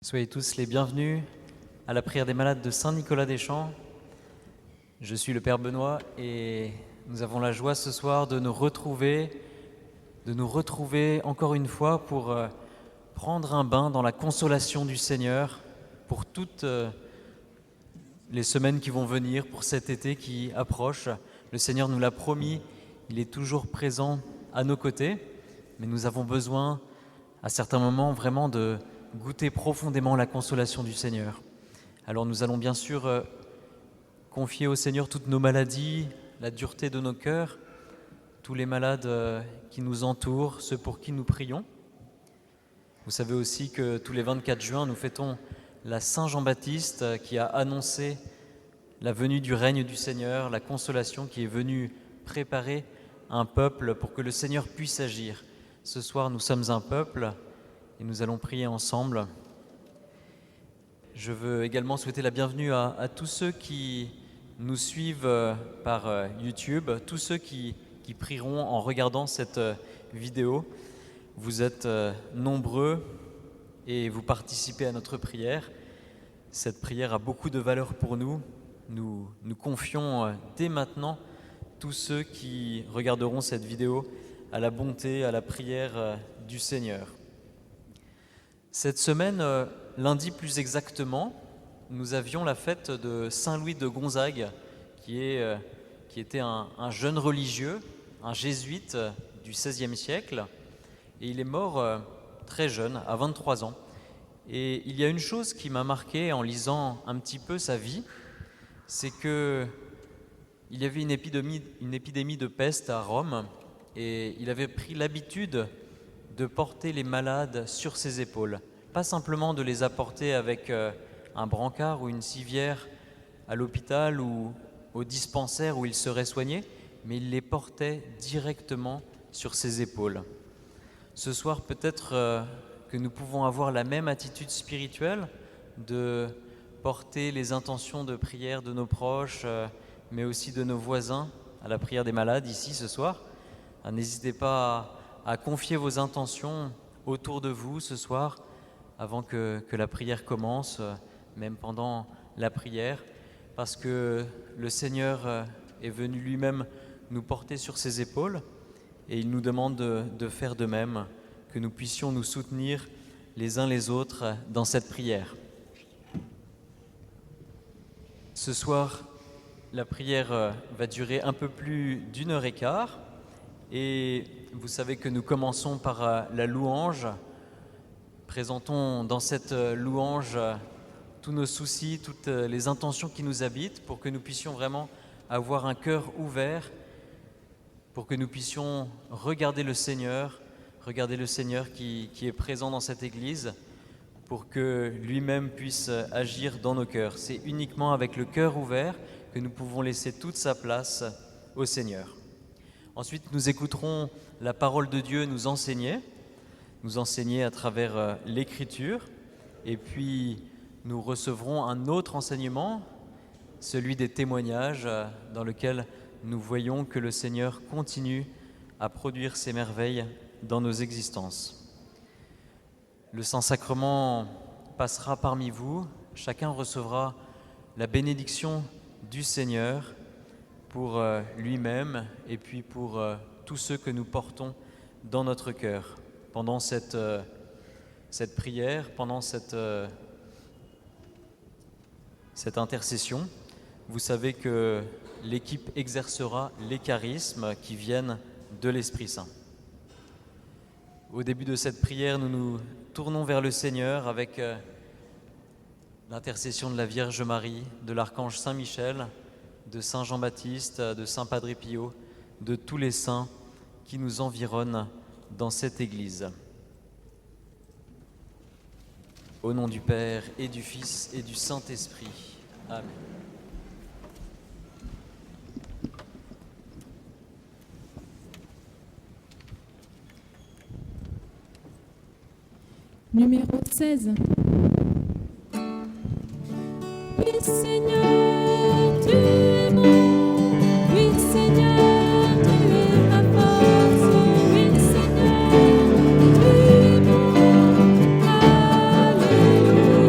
Soyez tous les bienvenus à la prière des malades de Saint-Nicolas-des-Champs. Je suis le Père Benoît et nous avons la joie ce soir de nous retrouver encore une fois pour prendre un bain dans la consolation du Seigneur pour toutes les semaines qui vont venir, pour cet été qui approche. Le Seigneur nous l'a promis, il est toujours présent à nos côtés, mais nous avons besoin à certains moments vraiment de goûter profondément la consolation du Seigneur. Alors nous allons bien sûr confier au Seigneur toutes nos maladies, la dureté de nos cœurs, tous les malades qui nous entourent, ceux pour qui nous prions. Vous savez aussi que tous les 24 juin, nous fêtons la Saint Jean-Baptiste qui a annoncé la venue du règne du Seigneur, la consolation qui est venue préparer un peuple pour que le Seigneur puisse agir. Ce soir, nous sommes un peuple et nous allons prier ensemble. Je veux également souhaiter la bienvenue à tous ceux qui nous suivent par YouTube, tous ceux qui prieront en regardant cette vidéo. Vous êtes nombreux et vous participez à notre prière. Cette prière a beaucoup de valeur pour nous. Nous confions dès maintenant tous ceux qui regarderont cette vidéo à la bonté, à la prière du Seigneur. Cette semaine, lundi plus exactement, nous avions la fête de Saint Louis de Gonzague, qui était un jeune religieux, un jésuite du XVIe siècle, et il est mort très jeune, à 23 ans. Et il y a une chose qui m'a marqué en lisant un petit peu sa vie, c'est qu'il y avait une épidémie de peste à Rome, et il avait pris l'habitude de porter les malades sur ses épaules. Pas simplement de les apporter avec un brancard ou une civière à l'hôpital ou au dispensaire où ils seraient soignés, mais il les portait directement sur ses épaules. Ce soir, peut-être que nous pouvons avoir la même attitude spirituelle de porter les intentions de prière de nos proches, mais aussi de nos voisins à la prière des malades ici ce soir. N'hésitez pas à confier vos intentions autour de vous ce soir, avant que la prière commence, même pendant la prière, parce que le Seigneur est venu lui-même nous porter sur ses épaules et il nous demande de faire de même, que nous puissions nous soutenir les uns les autres dans cette prière. Ce soir, la prière va durer un peu plus d'1h15 et vous savez que nous commençons par la louange. Présentons dans cette louange tous nos soucis, toutes les intentions qui nous habitent pour que nous puissions vraiment avoir un cœur ouvert, pour que nous puissions regarder le Seigneur qui est présent dans cette Église, pour que lui-même puisse agir dans nos cœurs. C'est uniquement avec le cœur ouvert que nous pouvons laisser toute sa place au Seigneur. Ensuite, nous écouterons la parole de Dieu nous enseigner à travers l'Écriture, et puis nous recevrons un autre enseignement, celui des témoignages, dans lequel nous voyons que le Seigneur continue à produire ses merveilles dans nos existences. Le Saint-Sacrement passera parmi vous, chacun recevra la bénédiction du Seigneur pour lui-même et puis pour tous ceux que nous portons dans notre cœur. Pendant cette prière, pendant cette intercession, vous savez que l'équipe exercera les charismes qui viennent de l'Esprit Saint. Au début de cette prière, nous nous tournons vers le Seigneur avec l'intercession de la Vierge Marie, de l'archange Saint Michel, de Saint Jean-Baptiste, de Saint Padre Pio, de tous les saints qui nous environnent dans cette Église. Au nom du Père et du Fils et du Saint-Esprit. Amen. Numéro 16. Oui, Seigneur, tu es bon. Oui, Seigneur, tu es ma force. Oui, Seigneur, tu es bon. Alléluia.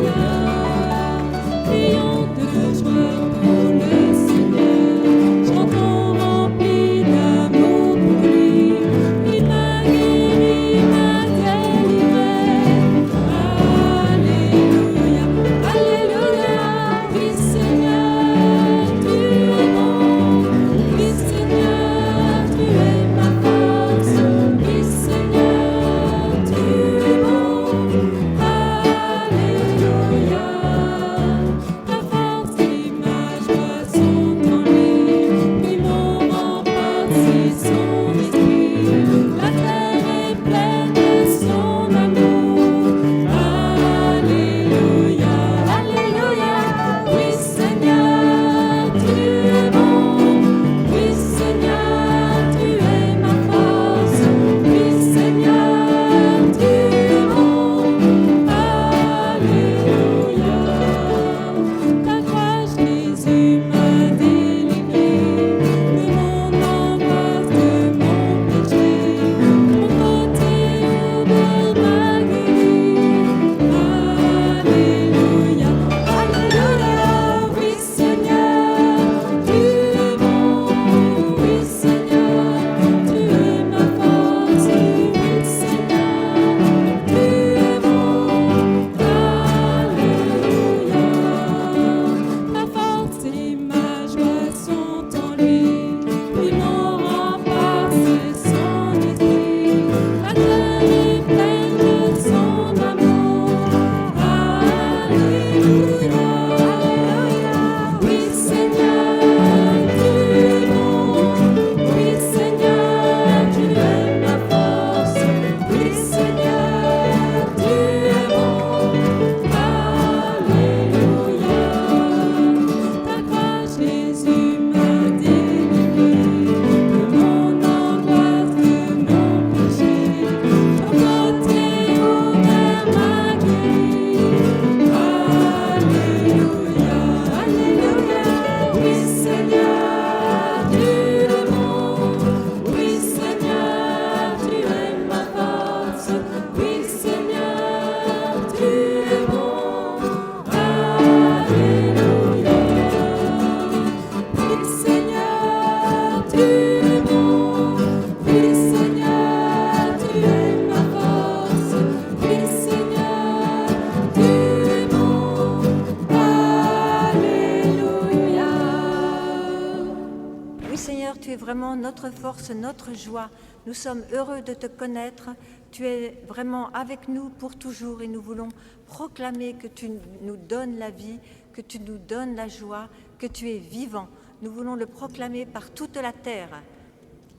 vraiment notre force, notre joie. Nous sommes heureux de te connaître. Tu es vraiment avec nous pour toujours et nous voulons proclamer que tu nous donnes la vie, que tu nous donnes la joie, que tu es vivant. Nous voulons le proclamer par toute la terre.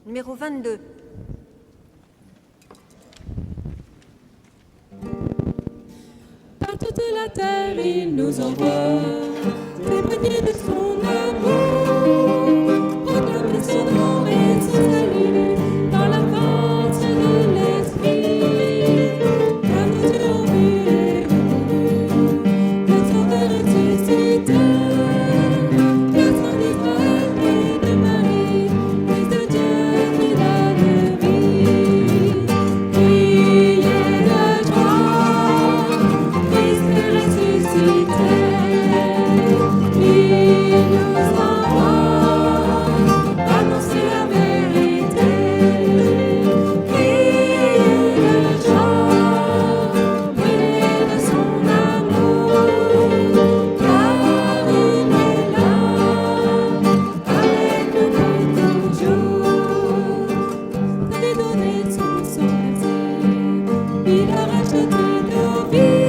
Numéro 22. Par toute la terre, il nous envoie témoigner de son amour, proclamer son nom et son salut dans la force de l'Esprit. Comme Dieu en vue et reconnu, le Sauveur ressuscité, le sang d'Israël et de Marie, Fils de Dieu qui donne vie. Criez de joie, Christ est ressuscité. Il nous envoie annoncer la vérité. Criez de joie, brûlez de son amour, car il est là, avec nous pour toujours. Il avait donné son sang versé, il a racheté nos vies,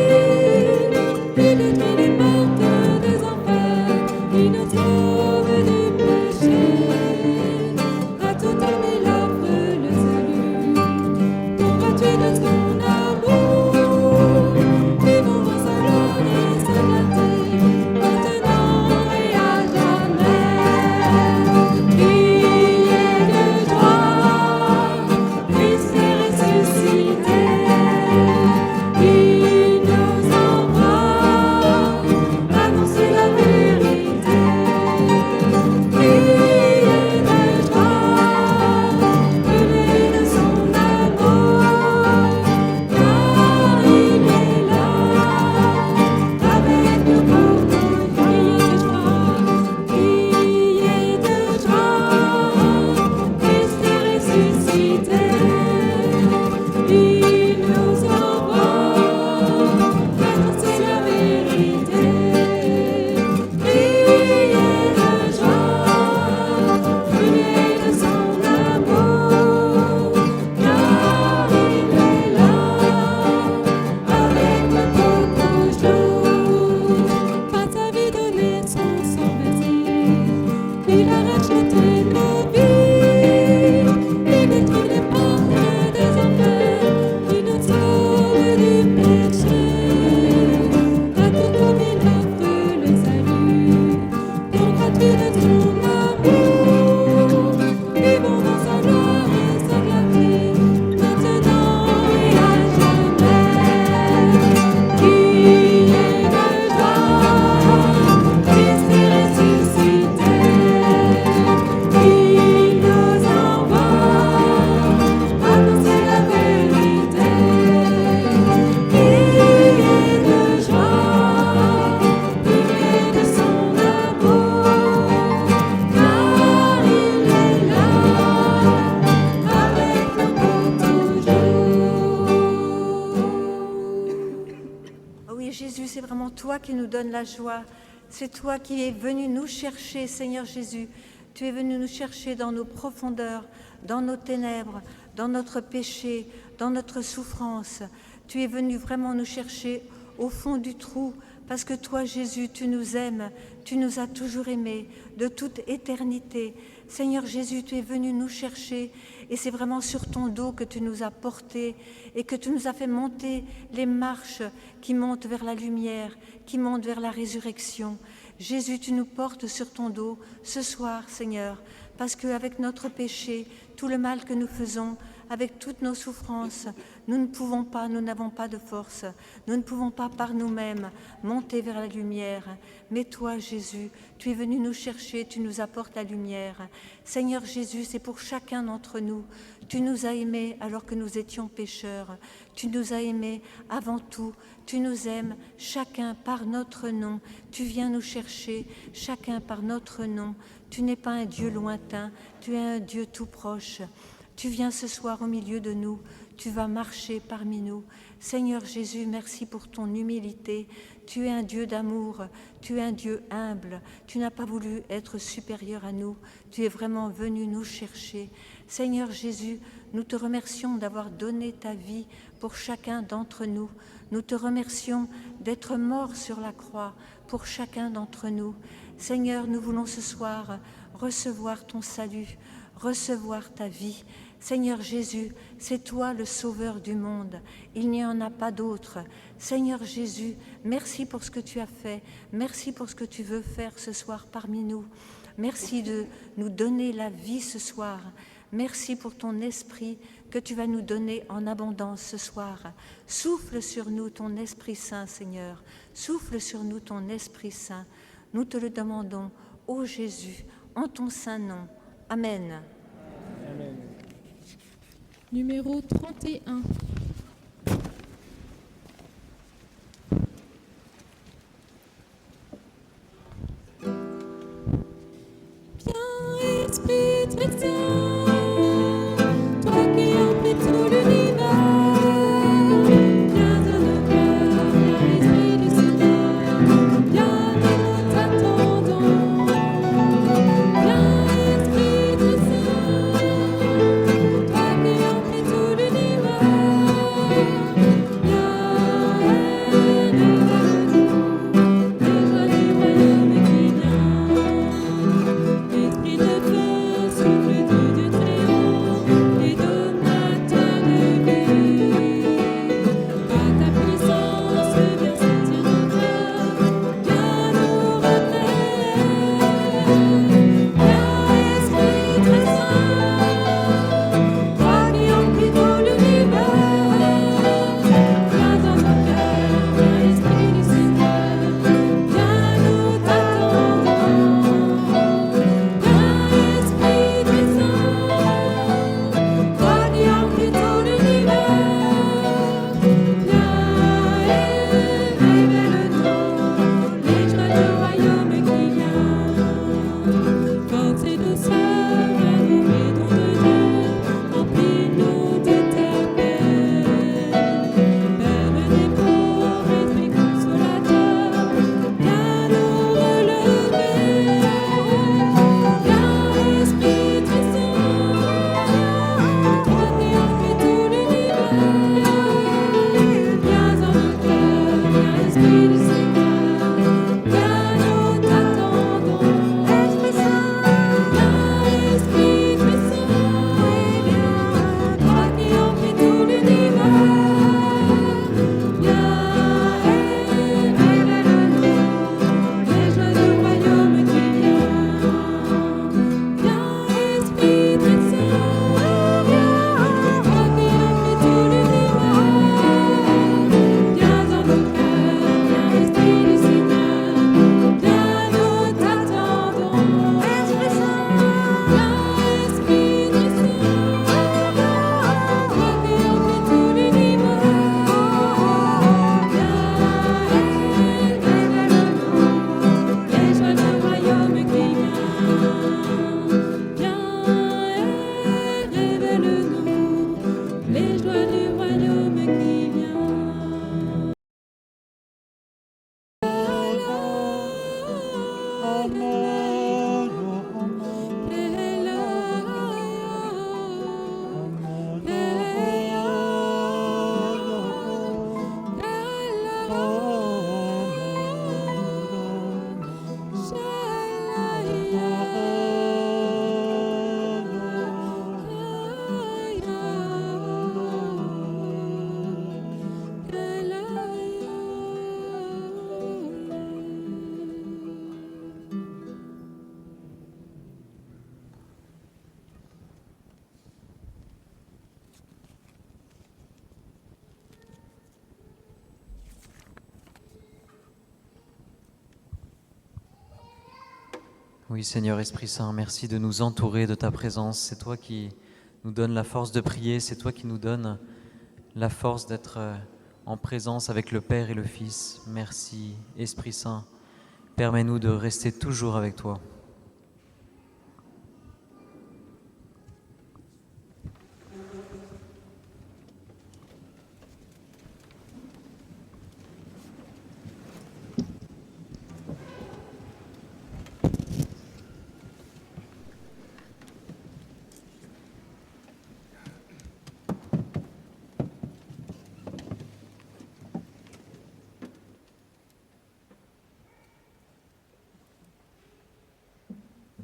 il détruit les portes des enfers, il nous sauve du péché. À tout homme il offre le salut, don gratuit de son amour. Vivons dans sa gloire et sa clarté, maintenant et à jamais. Criez de joie, Christ est ressuscité. Il nous envoie annoncer la vérité. Criez de joie, brûlez de son amour, car il est là, avec nous pour toujours. Criez de joie, Christ est ressuscité. Il nous envoie annoncer la vérité. Criez de joie, brûlez de son amour, car il est là, avec nous pour toujours. Par sa vie donnée, son sang versé, il a racheté nos vies, il détruit les portes des enfers, il nous sauve du péché. À tout homme il offre le salut, don gratuit de son amour. Vivons dans sa gloire et sa clarté, maintenant et à jamais. Criez de joie, Christ est ressuscité. Il nous envoie annoncer la vérité. Criez de joie, brûlez de son amour, car il est là, avec nous pour toujours. Oh oui, Jésus, c'est vraiment toi qui nous donnes la joie. C'est toi qui es venu nous chercher, Seigneur Jésus. Tu es venu nous chercher dans nos profondeurs, dans nos ténèbres, dans notre péché, dans notre souffrance. Tu es venu vraiment nous chercher au fond du trou, parce que toi, Jésus, tu nous aimes, tu nous as toujours aimés de toute éternité. Seigneur Jésus, tu es venu nous chercher et c'est vraiment sur ton dos que tu nous as portés et que tu nous as fait monter les marches qui montent vers la lumière, qui montent vers la résurrection. Jésus, tu nous portes sur ton dos ce soir, Seigneur, parce qu'avec notre péché, tout le mal que nous faisons, avec toutes nos souffrances, nous ne pouvons pas, nous n'avons pas de force, nous ne pouvons pas par nous-mêmes monter vers la lumière. Mais toi, Jésus, tu es venu nous chercher, tu nous apportes la lumière. Seigneur Jésus, c'est pour chacun d'entre nous. Tu nous as aimés alors que nous étions pécheurs. Tu nous as aimés avant tout. Tu nous aimes, chacun par notre nom. Tu viens nous chercher, chacun par notre nom. Tu n'es pas un Dieu lointain, tu es un Dieu tout proche. Tu viens ce soir au milieu de nous, tu vas marcher parmi nous. Seigneur Jésus, merci pour ton humilité. Tu es un Dieu d'amour, tu es un Dieu humble. Tu n'as pas voulu être supérieur à nous, tu es vraiment venu nous chercher. Seigneur Jésus, nous te remercions d'avoir donné ta vie pour chacun d'entre nous. Nous te remercions d'être mort sur la croix pour chacun d'entre nous. Seigneur, nous voulons ce soir recevoir ton salut, recevoir ta vie. Seigneur Jésus, c'est toi le sauveur du monde. Il n'y en a pas d'autre. Seigneur Jésus, merci pour ce que tu as fait. Merci pour ce que tu veux faire ce soir parmi nous. Merci de nous donner la vie ce soir. Merci pour ton esprit que tu vas nous donner en abondance ce soir. Souffle sur nous ton Esprit Saint, Seigneur. Souffle sur nous ton Esprit Saint. Nous te le demandons, ô Jésus, en ton saint nom. Amen. Amen. Numéro 31. Viens, Esprit très saint, toi qui emplis tout l'univers, viens dans nos cœurs, viens, Esprit du Seigneur, viens et nous t'attendons. Viens, Esprit très saint, toi qui emplis tout l'univers, Oui, Seigneur Esprit Saint, merci de nous entourer de ta présence. C'est toi qui nous donnes la force de prier, c'est toi qui nous donnes la force d'être en présence avec le Père et le Fils. Merci, Esprit Saint. Permets-nous de rester toujours avec toi.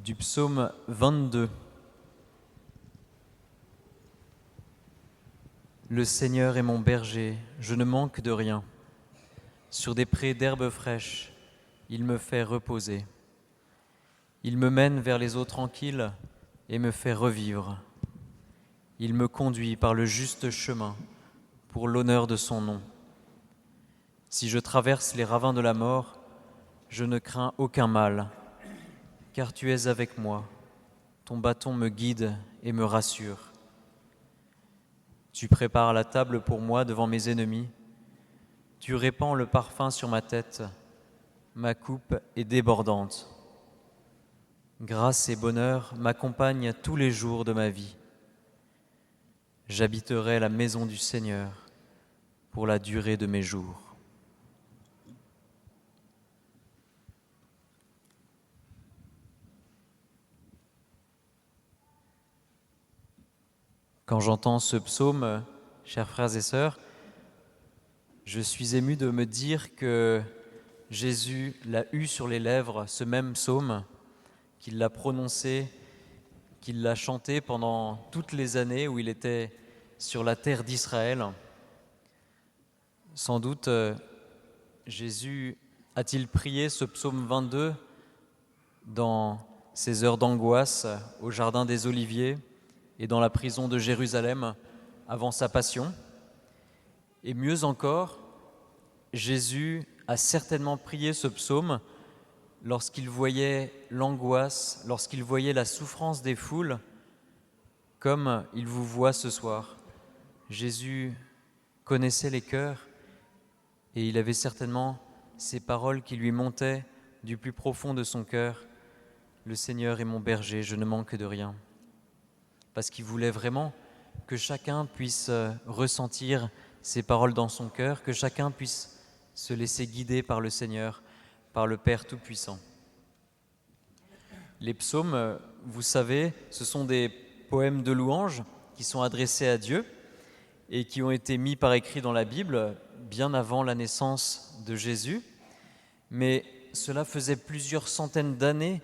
du psaume 22. Le Seigneur est mon berger, je ne manque de rien. Sur des prés d'herbes fraîches, il me fait reposer. Il me mène vers les eaux tranquilles et me fait revivre. Il me conduit par le juste chemin pour l'honneur de son nom. Si je traverse les ravins de la mort, je ne crains aucun mal, car tu es avec moi. Ton bâton me guide et me rassure. Tu prépares la table pour moi devant mes ennemis. Tu répands le parfum sur ma tête. Ma coupe est débordante. Grâce et bonheur m'accompagnent tous les jours de ma vie. J'habiterai la maison du Seigneur pour la durée de mes jours. Quand j'entends ce psaume, chers frères et sœurs, je suis ému de me dire que Jésus l'a eu sur les lèvres, ce même psaume, qu'il l'a prononcé, qu'il l'a chanté pendant toutes les années où il était sur la terre d'Israël. Sans doute, Jésus a-t-il prié ce psaume 22 dans ses heures d'angoisse au jardin des Oliviers et dans la prison de Jérusalem avant sa passion. Et mieux encore, Jésus a certainement prié ce psaume lorsqu'il voyait l'angoisse, lorsqu'il voyait la souffrance des foules, comme il vous voit ce soir. Jésus connaissait les cœurs et il avait certainement ces paroles qui lui montaient du plus profond de son cœur. Le Seigneur est mon berger, je ne manque de rien. Parce qu'il voulait vraiment que chacun puisse ressentir ces paroles dans son cœur, que chacun puisse se laisser guider par le Seigneur, par le Père Tout-Puissant. Les psaumes, vous savez, ce sont des poèmes de louange qui sont adressés à Dieu et qui ont été mis par écrit dans la Bible bien avant la naissance de Jésus. Mais cela faisait plusieurs centaines d'années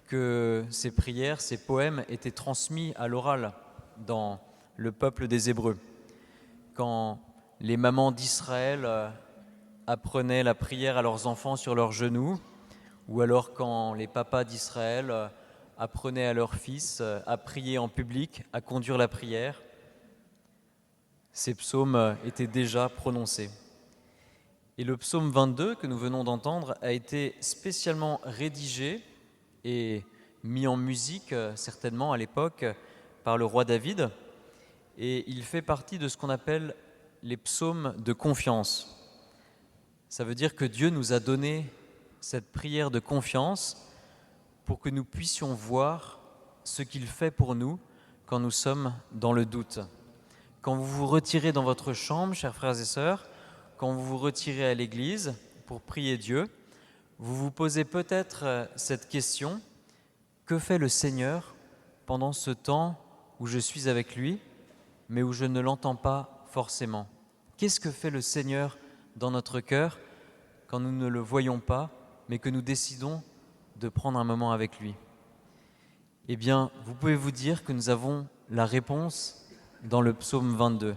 que ces prières, ces poèmes étaient transmis à l'oral dans le peuple des Hébreux. Quand les mamans d'Israël apprenaient la prière à leurs enfants sur leurs genoux, ou alors quand les papas d'Israël apprenaient à leurs fils à prier en public, à conduire la prière, ces psaumes étaient déjà prononcés. Et le psaume 22 que nous venons d'entendre a été spécialement rédigé et mis en musique, certainement à l'époque, par le roi David. Et il fait partie de ce qu'on appelle les psaumes de confiance. Ça veut dire que Dieu nous a donné cette prière de confiance pour que nous puissions voir ce qu'il fait pour nous quand nous sommes dans le doute. Quand vous vous retirez dans votre chambre, chers frères et sœurs, quand vous vous retirez à l'église pour prier Dieu, vous vous posez peut-être cette question: que fait le Seigneur pendant ce temps où je suis avec lui, mais où je ne l'entends pas forcément? Qu'est-ce que fait le Seigneur dans notre cœur quand nous ne le voyons pas, mais que nous décidons de prendre un moment avec lui? Eh bien, vous pouvez vous dire que nous avons la réponse dans le psaume 22,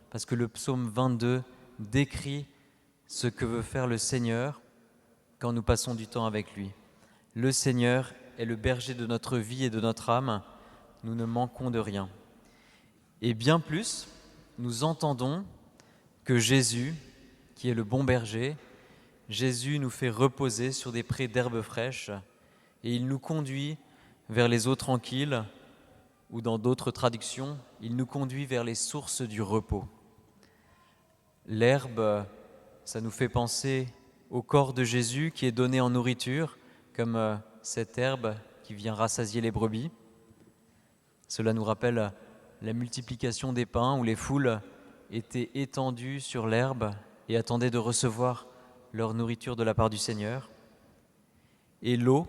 parce que le psaume 22 décrit ce que veut faire le Seigneur quand nous passons du temps avec lui. Le Seigneur est le berger de notre vie et de notre âme, nous ne manquons de rien. Et bien plus, nous entendons que Jésus, qui est le bon berger, Jésus nous fait reposer sur des prés d'herbes fraîches et il nous conduit vers les eaux tranquilles, ou dans d'autres traductions, il nous conduit vers les sources du repos. L'herbe, ça nous fait penser au corps de Jésus qui est donné en nourriture, comme cette herbe qui vient rassasier les brebis. Cela nous rappelle la multiplication des pains où les foules étaient étendues sur l'herbe et attendaient de recevoir leur nourriture de la part du Seigneur. Et l'eau,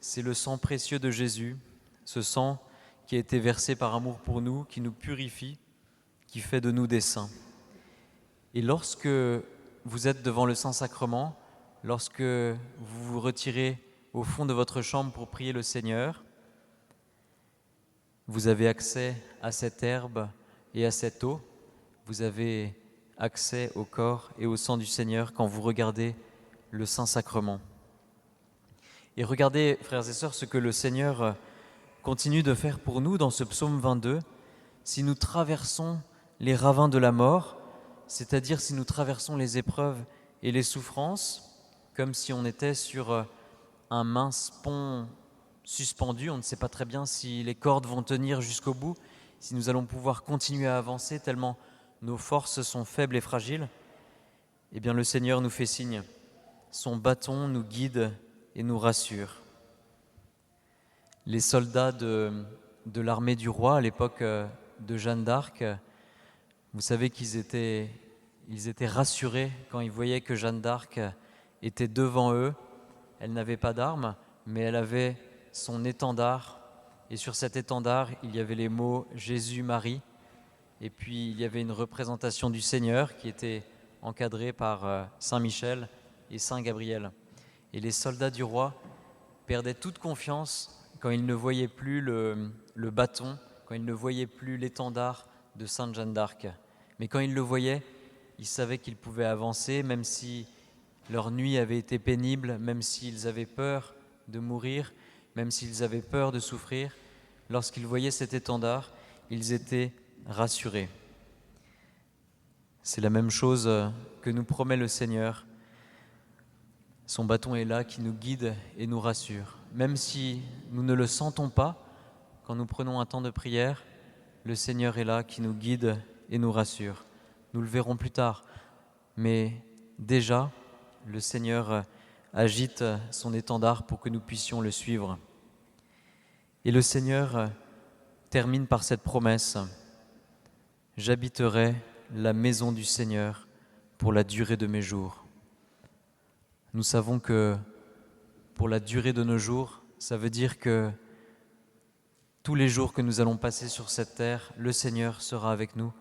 c'est le sang précieux de Jésus, ce sang qui a été versé par amour pour nous, qui nous purifie, qui fait de nous des saints. Et lorsque vous êtes devant le Saint-Sacrement, lorsque vous vous retirez au fond de votre chambre pour prier le Seigneur, vous avez accès à cette herbe et à cette eau. Vous avez accès au corps et au sang du Seigneur quand vous regardez le Saint-Sacrement. Et regardez, frères et sœurs, ce que le Seigneur continue de faire pour nous dans ce psaume 22. Si nous traversons les ravins de la mort, c'est-à-dire si nous traversons les épreuves et les souffrances, comme si on était sur un mince pont suspendu, on ne sait pas très bien si les cordes vont tenir jusqu'au bout, si nous allons pouvoir continuer à avancer tellement nos forces sont faibles et fragiles, eh bien le Seigneur nous fait signe. Son bâton nous guide et nous rassure. Les soldats de l'armée du roi à l'époque de Jeanne d'Arc, vous savez qu'ils étaient rassurés quand ils voyaient que Jeanne d'Arc était devant eux. Elle n'avait pas d'armes, mais elle avait son étendard. Et sur cet étendard, il y avait les mots « Jésus-Marie ». Et puis, il y avait une représentation du Seigneur qui était encadrée par Saint Michel et Saint Gabriel. Et les soldats du roi perdaient toute confiance quand ils ne voyaient plus le bâton, quand ils ne voyaient plus l'étendard de Sainte Jeanne d'Arc. Mais quand ils le voyaient, ils savaient qu'ils pouvaient avancer, même si leur nuit avait été pénible, même s'ils avaient peur de mourir, même s'ils avaient peur de souffrir. Lorsqu'ils voyaient cet étendard, ils étaient rassurés. C'est la même chose que nous promet le Seigneur. Son bâton est là qui nous guide et nous rassure. Même si nous ne le sentons pas, quand nous prenons un temps de prière, le Seigneur est là qui nous guide et nous rassure. Nous le verrons plus tard, mais déjà, le Seigneur agite son étendard pour que nous puissions le suivre. Et le Seigneur termine par cette promesse. « J'habiterai la maison du Seigneur pour la durée de mes jours. » Nous savons que pour la durée de nos jours, ça veut dire que tous les jours que nous allons passer sur cette terre, le Seigneur sera avec nous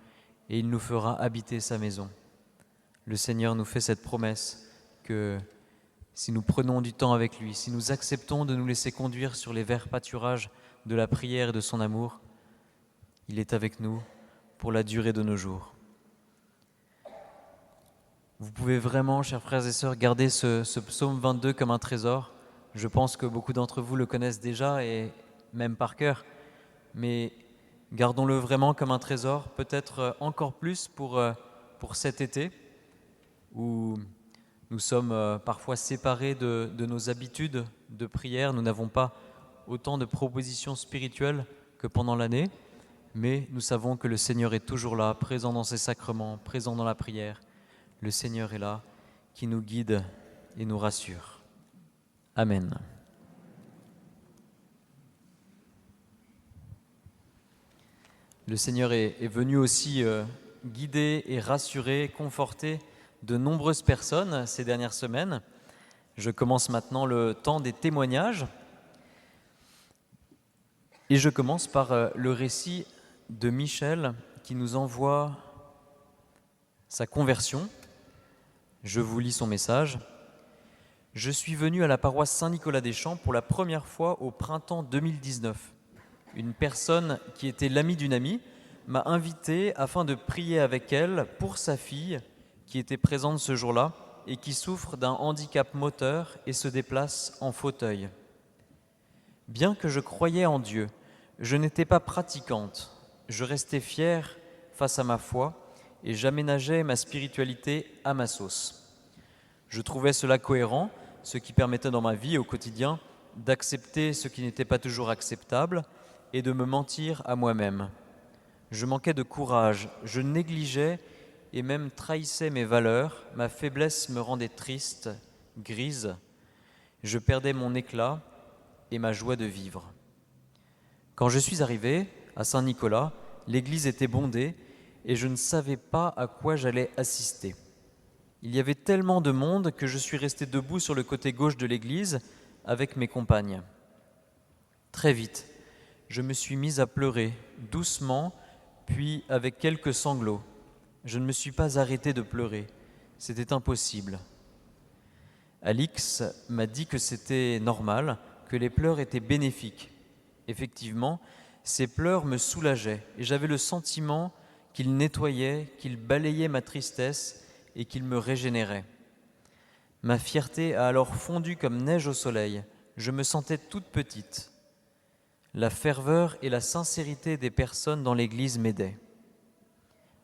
et il nous fera habiter sa maison. Le Seigneur nous fait cette promesse que si nous prenons du temps avec lui, si nous acceptons de nous laisser conduire sur les verts pâturages de la prière et de son amour, il est avec nous pour la durée de nos jours. Vous pouvez vraiment, chers frères et sœurs, garder ce psaume 22 comme un trésor. Je pense que beaucoup d'entre vous le connaissent déjà et même par cœur, mais gardons-le vraiment comme un trésor, peut-être encore plus pour cet été, où nous sommes parfois séparés de nos habitudes de prière. Nous n'avons pas autant de propositions spirituelles que pendant l'année, mais nous savons que le Seigneur est toujours là, présent dans ses sacrements, présent dans la prière. Le Seigneur est là, qui nous guide et nous rassure. Amen. Le Seigneur est venu aussi guider et rassurer, conforter de nombreuses personnes ces dernières semaines. Je commence maintenant le temps des témoignages. Et je commence par le récit de Michel qui nous envoie sa conversion. Je vous lis son message. « Je suis venu à la paroisse Saint-Nicolas-des-Champs pour la première fois au printemps 2019. Une personne qui était l'amie d'une amie m'a invité afin de prier avec elle pour sa fille qui était présente ce jour-là et qui souffre d'un handicap moteur et se déplace en fauteuil. Bien que je croyais en Dieu, je n'étais pas pratiquante. Je restais fière face à ma foi et j'aménageais ma spiritualité à ma sauce. Je trouvais cela cohérent, ce qui permettait dans ma vie au quotidien d'accepter ce qui n'était pas toujours acceptable et de me mentir à moi-même. Je manquais de courage, je négligeais et même trahissais mes valeurs, ma faiblesse me rendait triste, grise, je perdais mon éclat et ma joie de vivre. Quand je suis arrivé à Saint-Nicolas, l'église était bondée et je ne savais pas à quoi j'allais assister. Il y avait tellement de monde que je suis resté debout sur le côté gauche de l'église avec mes compagnes. Très vite, je me suis mise à pleurer, doucement, puis avec quelques sanglots. Je ne me suis pas arrêtée de pleurer, c'était impossible. Alix m'a dit que c'était normal, que les pleurs étaient bénéfiques. Effectivement, ces pleurs me soulageaient et j'avais le sentiment qu'ils nettoyaient, qu'ils balayaient ma tristesse et qu'ils me régénéraient. Ma fierté a alors fondu comme neige au soleil. Je me sentais toute petite. La ferveur et la sincérité des personnes dans l'église m'aidaient.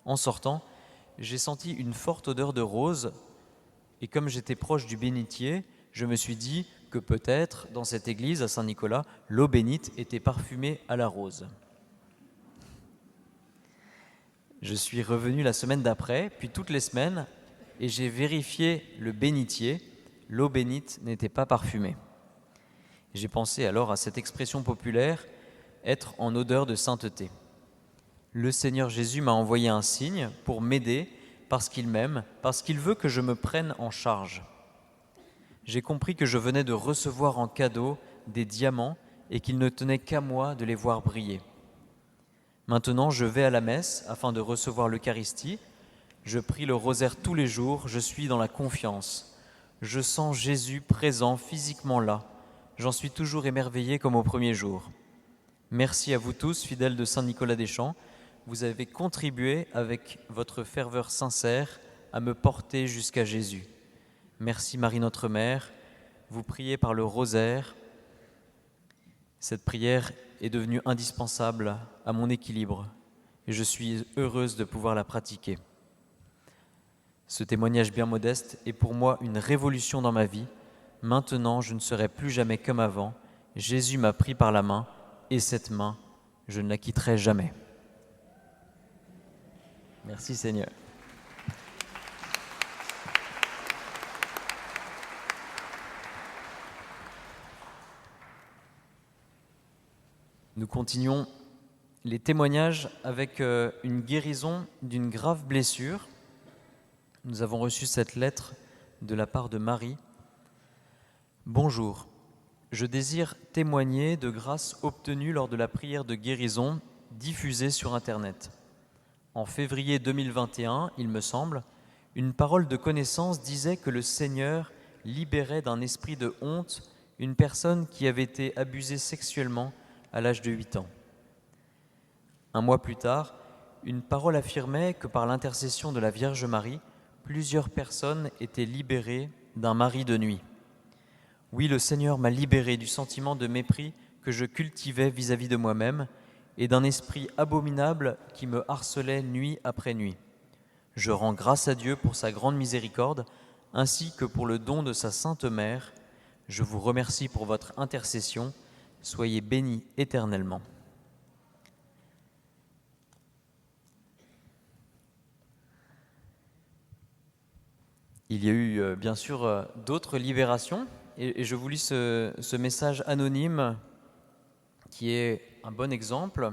En sortant, j'ai senti une forte odeur de rose et comme j'étais proche du bénitier, je me suis dit que peut-être, dans cette église à Saint-Nicolas, l'eau bénite était parfumée à la rose. Je suis revenu la semaine d'après, puis toutes les semaines, et j'ai vérifié le bénitier. L'eau bénite n'était pas parfumée. J'ai pensé alors à cette expression populaire, être en odeur de sainteté. Le Seigneur Jésus m'a envoyé un signe pour m'aider parce qu'il m'aime, parce qu'il veut que je me prenne en charge. J'ai compris que je venais de recevoir en cadeau des diamants et qu'il ne tenait qu'à moi de les voir briller. Maintenant, je vais à la messe afin de recevoir l'Eucharistie. Je prie le rosaire tous les jours, je suis dans la confiance. Je sens Jésus présent physiquement là. J'en suis toujours émerveillé comme au premier jour. Merci à vous tous, fidèles de Saint-Nicolas-des-Champs. Vous avez contribué avec votre ferveur sincère à me porter jusqu'à Jésus. Merci Marie notre Mère, vous priez par le rosaire. Cette prière est devenue indispensable à mon équilibre et je suis heureuse de pouvoir la pratiquer. Ce témoignage bien modeste est pour moi une révolution dans ma vie. Maintenant, je ne serai plus jamais comme avant. Jésus m'a pris par la main et cette main, je ne la quitterai jamais. Merci Seigneur. Nous continuons les témoignages avec une guérison d'une grave blessure. Nous avons reçu cette lettre de la part de Marie. Bonjour, je désire témoigner de grâces obtenues lors de la prière de guérison diffusée sur Internet. En février 2021, il me semble, une parole de connaissance disait que le Seigneur libérait d'un esprit de honte une personne qui avait été abusée sexuellement à l'âge de 8 ans. Un mois plus tard, une parole affirmait que par l'intercession de la Vierge Marie, plusieurs personnes étaient libérées d'un mari de nuit. Oui, le Seigneur m'a libéré du sentiment de mépris que je cultivais vis-à-vis de moi-même et d'un esprit abominable qui me harcelait nuit après nuit. Je rends grâce à Dieu pour sa grande miséricorde, ainsi que pour le don de sa Sainte Mère. Je vous remercie pour votre intercession. Soyez bénis éternellement. Il y a eu bien sûr d'autres libérations et je vous lis ce message anonyme qui est un bon exemple.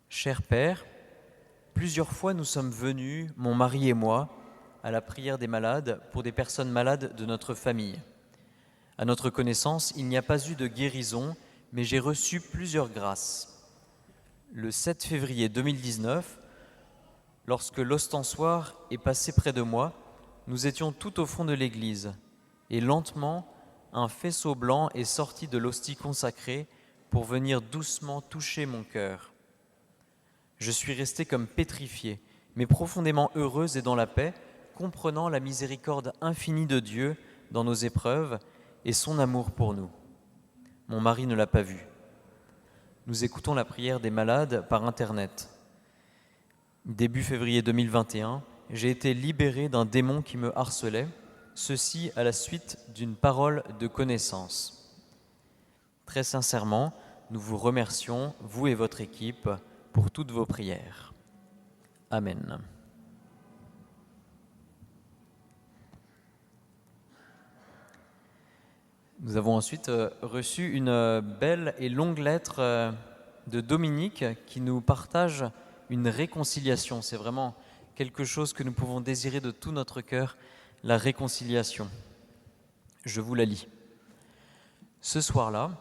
Cher Père, plusieurs fois nous sommes venus, mon mari et moi, à la prière des malades pour des personnes malades de notre famille. À notre connaissance, il n'y a pas eu de guérison, mais j'ai reçu plusieurs grâces. Le 7 février 2019, lorsque l'ostensoir est passé près de moi, nous étions tout au fond de l'église, et lentement, un faisceau blanc est sorti de l'hostie consacrée pour venir doucement toucher mon cœur. Je suis restée comme pétrifiée, mais profondément heureuse et dans la paix, comprenant la miséricorde infinie de Dieu dans nos épreuves et son amour pour nous. Mon mari ne l'a pas vu. Nous écoutons la prière des malades par Internet. Début février 2021, j'ai été libérée d'un démon qui me harcelait, ceci à la suite d'une parole de connaissance. Très sincèrement, nous vous remercions, vous et votre équipe, pour toutes vos prières. Amen. Nous avons ensuite reçu une belle et longue lettre de Dominique qui nous partage une réconciliation. C'est vraiment quelque chose que nous pouvons désirer de tout notre cœur, la réconciliation. Je vous la lis. Ce soir-là,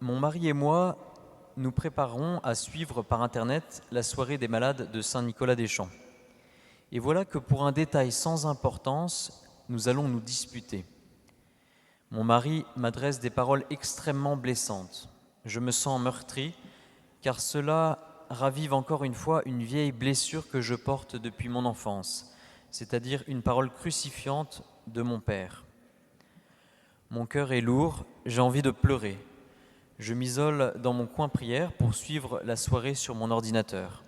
mon mari et moi, nous préparons à suivre par Internet la soirée des malades de Saint-Nicolas-des-Champs. Et voilà que pour un détail sans importance, nous allons nous disputer. Mon mari m'adresse des paroles extrêmement blessantes. Je me sens meurtri, car cela ravive encore une fois une vieille blessure que je porte depuis mon enfance, c'est-à-dire une parole crucifiante de mon père. Mon cœur est lourd, j'ai envie de pleurer. Je m'isole dans mon coin prière pour suivre la soirée sur mon ordinateur.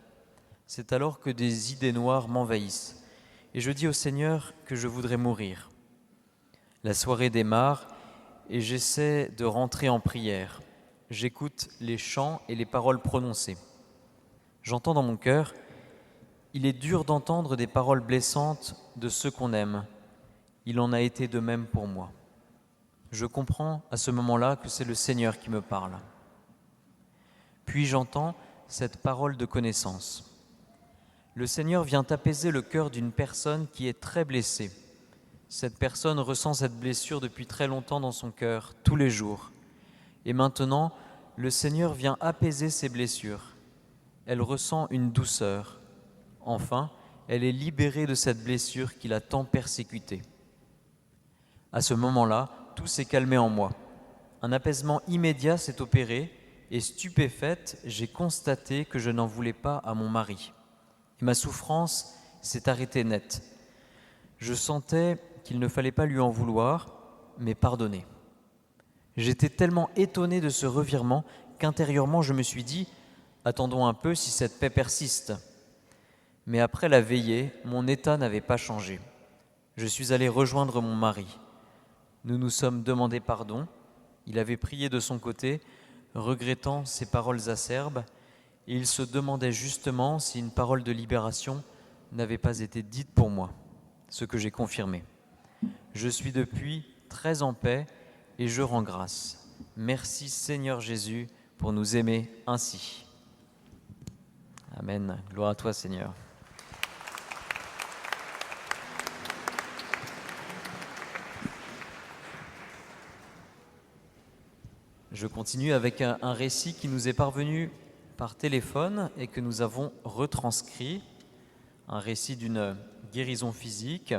C'est alors que des idées noires m'envahissent, et je dis au Seigneur que je voudrais mourir. La soirée démarre, et j'essaie de rentrer en prière. J'écoute les chants et les paroles prononcées. J'entends dans mon cœur, il est dur d'entendre des paroles blessantes de ceux qu'on aime. Il en a été de même pour moi. Je comprends à ce moment-là que c'est le Seigneur qui me parle. Puis j'entends cette parole de connaissance. Le Seigneur vient apaiser le cœur d'une personne qui est très blessée. Cette personne ressent cette blessure depuis très longtemps dans son cœur, tous les jours. Et maintenant, le Seigneur vient apaiser ses blessures. Elle ressent une douceur. Enfin, elle est libérée de cette blessure qui l'a tant persécutée. À ce moment-là, tout s'est calmé en moi. Un apaisement immédiat s'est opéré et stupéfaite, j'ai constaté que je n'en voulais pas à mon mari. Et ma souffrance s'est arrêtée net. Je sentais qu'il ne fallait pas lui en vouloir, mais pardonner. J'étais tellement étonné de ce revirement qu'intérieurement je me suis dit « Attendons un peu si cette paix persiste ». Mais après la veillée, mon état n'avait pas changé. Je suis allé rejoindre mon mari. Nous nous sommes demandé pardon. Il avait prié de son côté, regrettant ses paroles acerbes, et il se demandait justement si une parole de libération n'avait pas été dite pour moi, ce que j'ai confirmé. Je suis depuis très en paix et je rends grâce. Merci Seigneur Jésus pour nous aimer ainsi. Amen. Gloire à toi Seigneur. Je continue avec un récit qui nous est parvenu par téléphone et que nous avons retranscrit, un récit d'une guérison physique.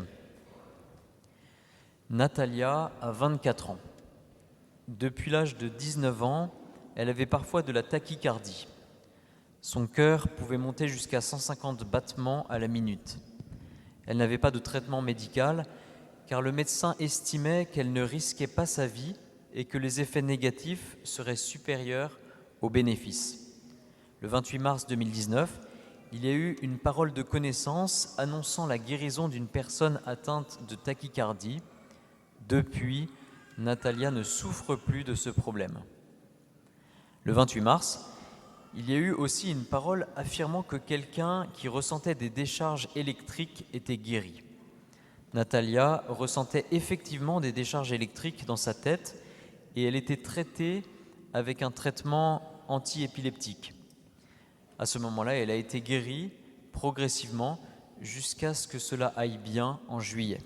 Natalia a 24 ans. Depuis l'âge de 19 ans, elle avait parfois de la tachycardie. Son cœur pouvait monter jusqu'à 150 battements à la minute. Elle n'avait pas de traitement médical car le médecin estimait qu'elle ne risquait pas sa vie et que les effets négatifs seraient supérieurs aux bénéfices. Le 28 mars 2019, il y a eu une parole de connaissance annonçant la guérison d'une personne atteinte de tachycardie. Depuis, Natalia ne souffre plus de ce problème. Le 28 mars, il y a eu aussi une parole affirmant que quelqu'un qui ressentait des décharges électriques était guéri. Natalia ressentait effectivement des décharges électriques dans sa tête et elle était traitée avec un traitement antiépileptique. À ce moment-là, elle a été guérie progressivement jusqu'à ce que cela aille bien en juillet.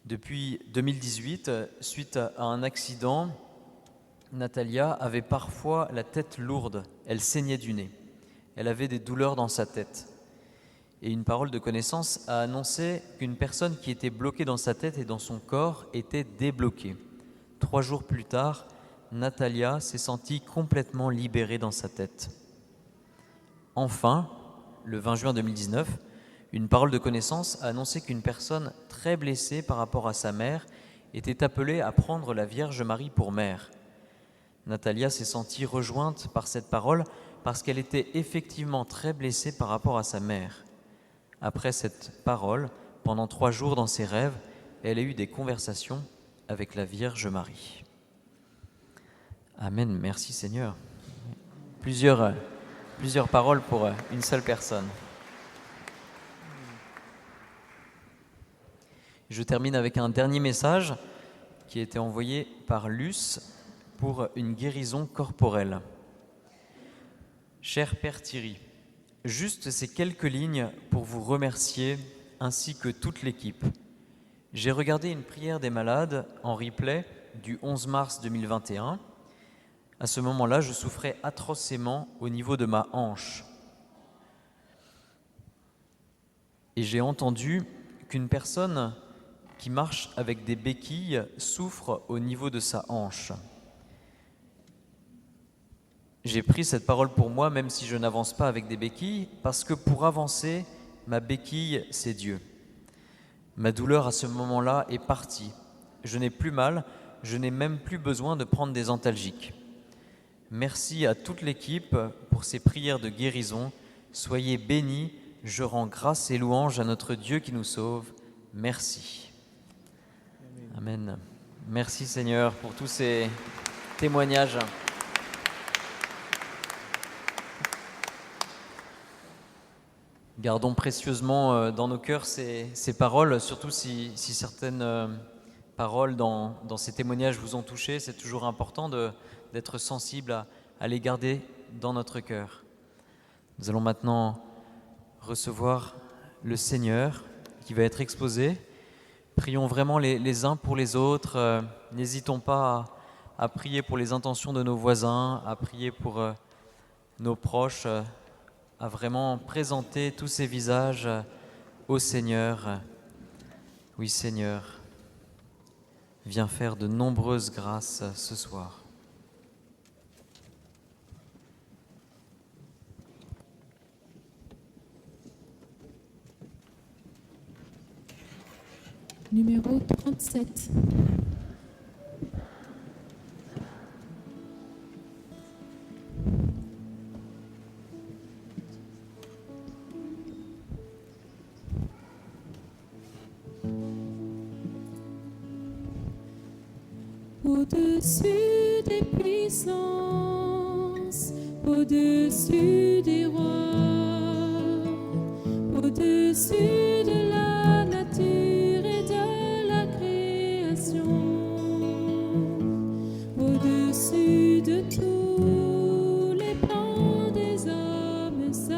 Depuis 2018, suite à un accident, Natalia avait parfois la tête lourde, elle saignait du nez, elle avait des douleurs dans sa tête. Et une parole de connaissance a annoncé qu'une personne qui était bloquée dans sa tête et dans son corps était débloquée. 3 jours plus tard, Natalia s'est sentie complètement libérée dans sa tête. Enfin, le 20 juin 2019, une parole de connaissance a annoncé qu'une personne très blessée par rapport à sa mère était appelée à prendre la Vierge Marie pour mère. Natalia s'est sentie rejointe par cette parole parce qu'elle était effectivement très blessée par rapport à sa mère. Après cette parole, pendant 3 jours dans ses rêves, elle a eu des conversations avec la Vierge Marie. Amen, merci Seigneur. Plusieurs paroles pour une seule personne. Je termine avec un dernier message qui a été envoyé par Luce pour une guérison corporelle. Cher Père Thierry, juste ces quelques lignes pour vous remercier ainsi que toute l'équipe. J'ai regardé une prière des malades en replay du 11 mars 2021. À ce moment-là, je souffrais atrocement au niveau de ma hanche. Et j'ai entendu qu'une personne qui marche avec des béquilles souffre au niveau de sa hanche. J'ai pris cette parole pour moi, même si je n'avance pas avec des béquilles, parce que pour avancer, ma béquille, c'est Dieu. Ma douleur à ce moment-là est partie. Je n'ai plus mal, je n'ai même plus besoin de prendre des antalgiques. Merci à toute l'équipe pour ces prières de guérison. Soyez bénis, je rends grâce et louange à notre Dieu qui nous sauve. Merci. Amen. Merci Seigneur pour tous ces témoignages. Gardons précieusement dans nos cœurs ces paroles, surtout si certaines paroles dans ces témoignages vous ont touché. C'est toujours important d'être sensible à les garder dans notre cœur. Nous allons maintenant recevoir le Seigneur qui va être exposé. Prions vraiment les uns pour les autres. N'hésitons pas à prier pour les intentions de nos voisins, à prier pour nos proches, à vraiment présenter tous ces visages au Seigneur. Oui, Seigneur, viens faire de nombreuses grâces ce soir. Numéro 37. Au-dessus des puissances, au-dessus des rois, au-dessus de la nature et de la création, au-dessus de tous les plans des hommes sages,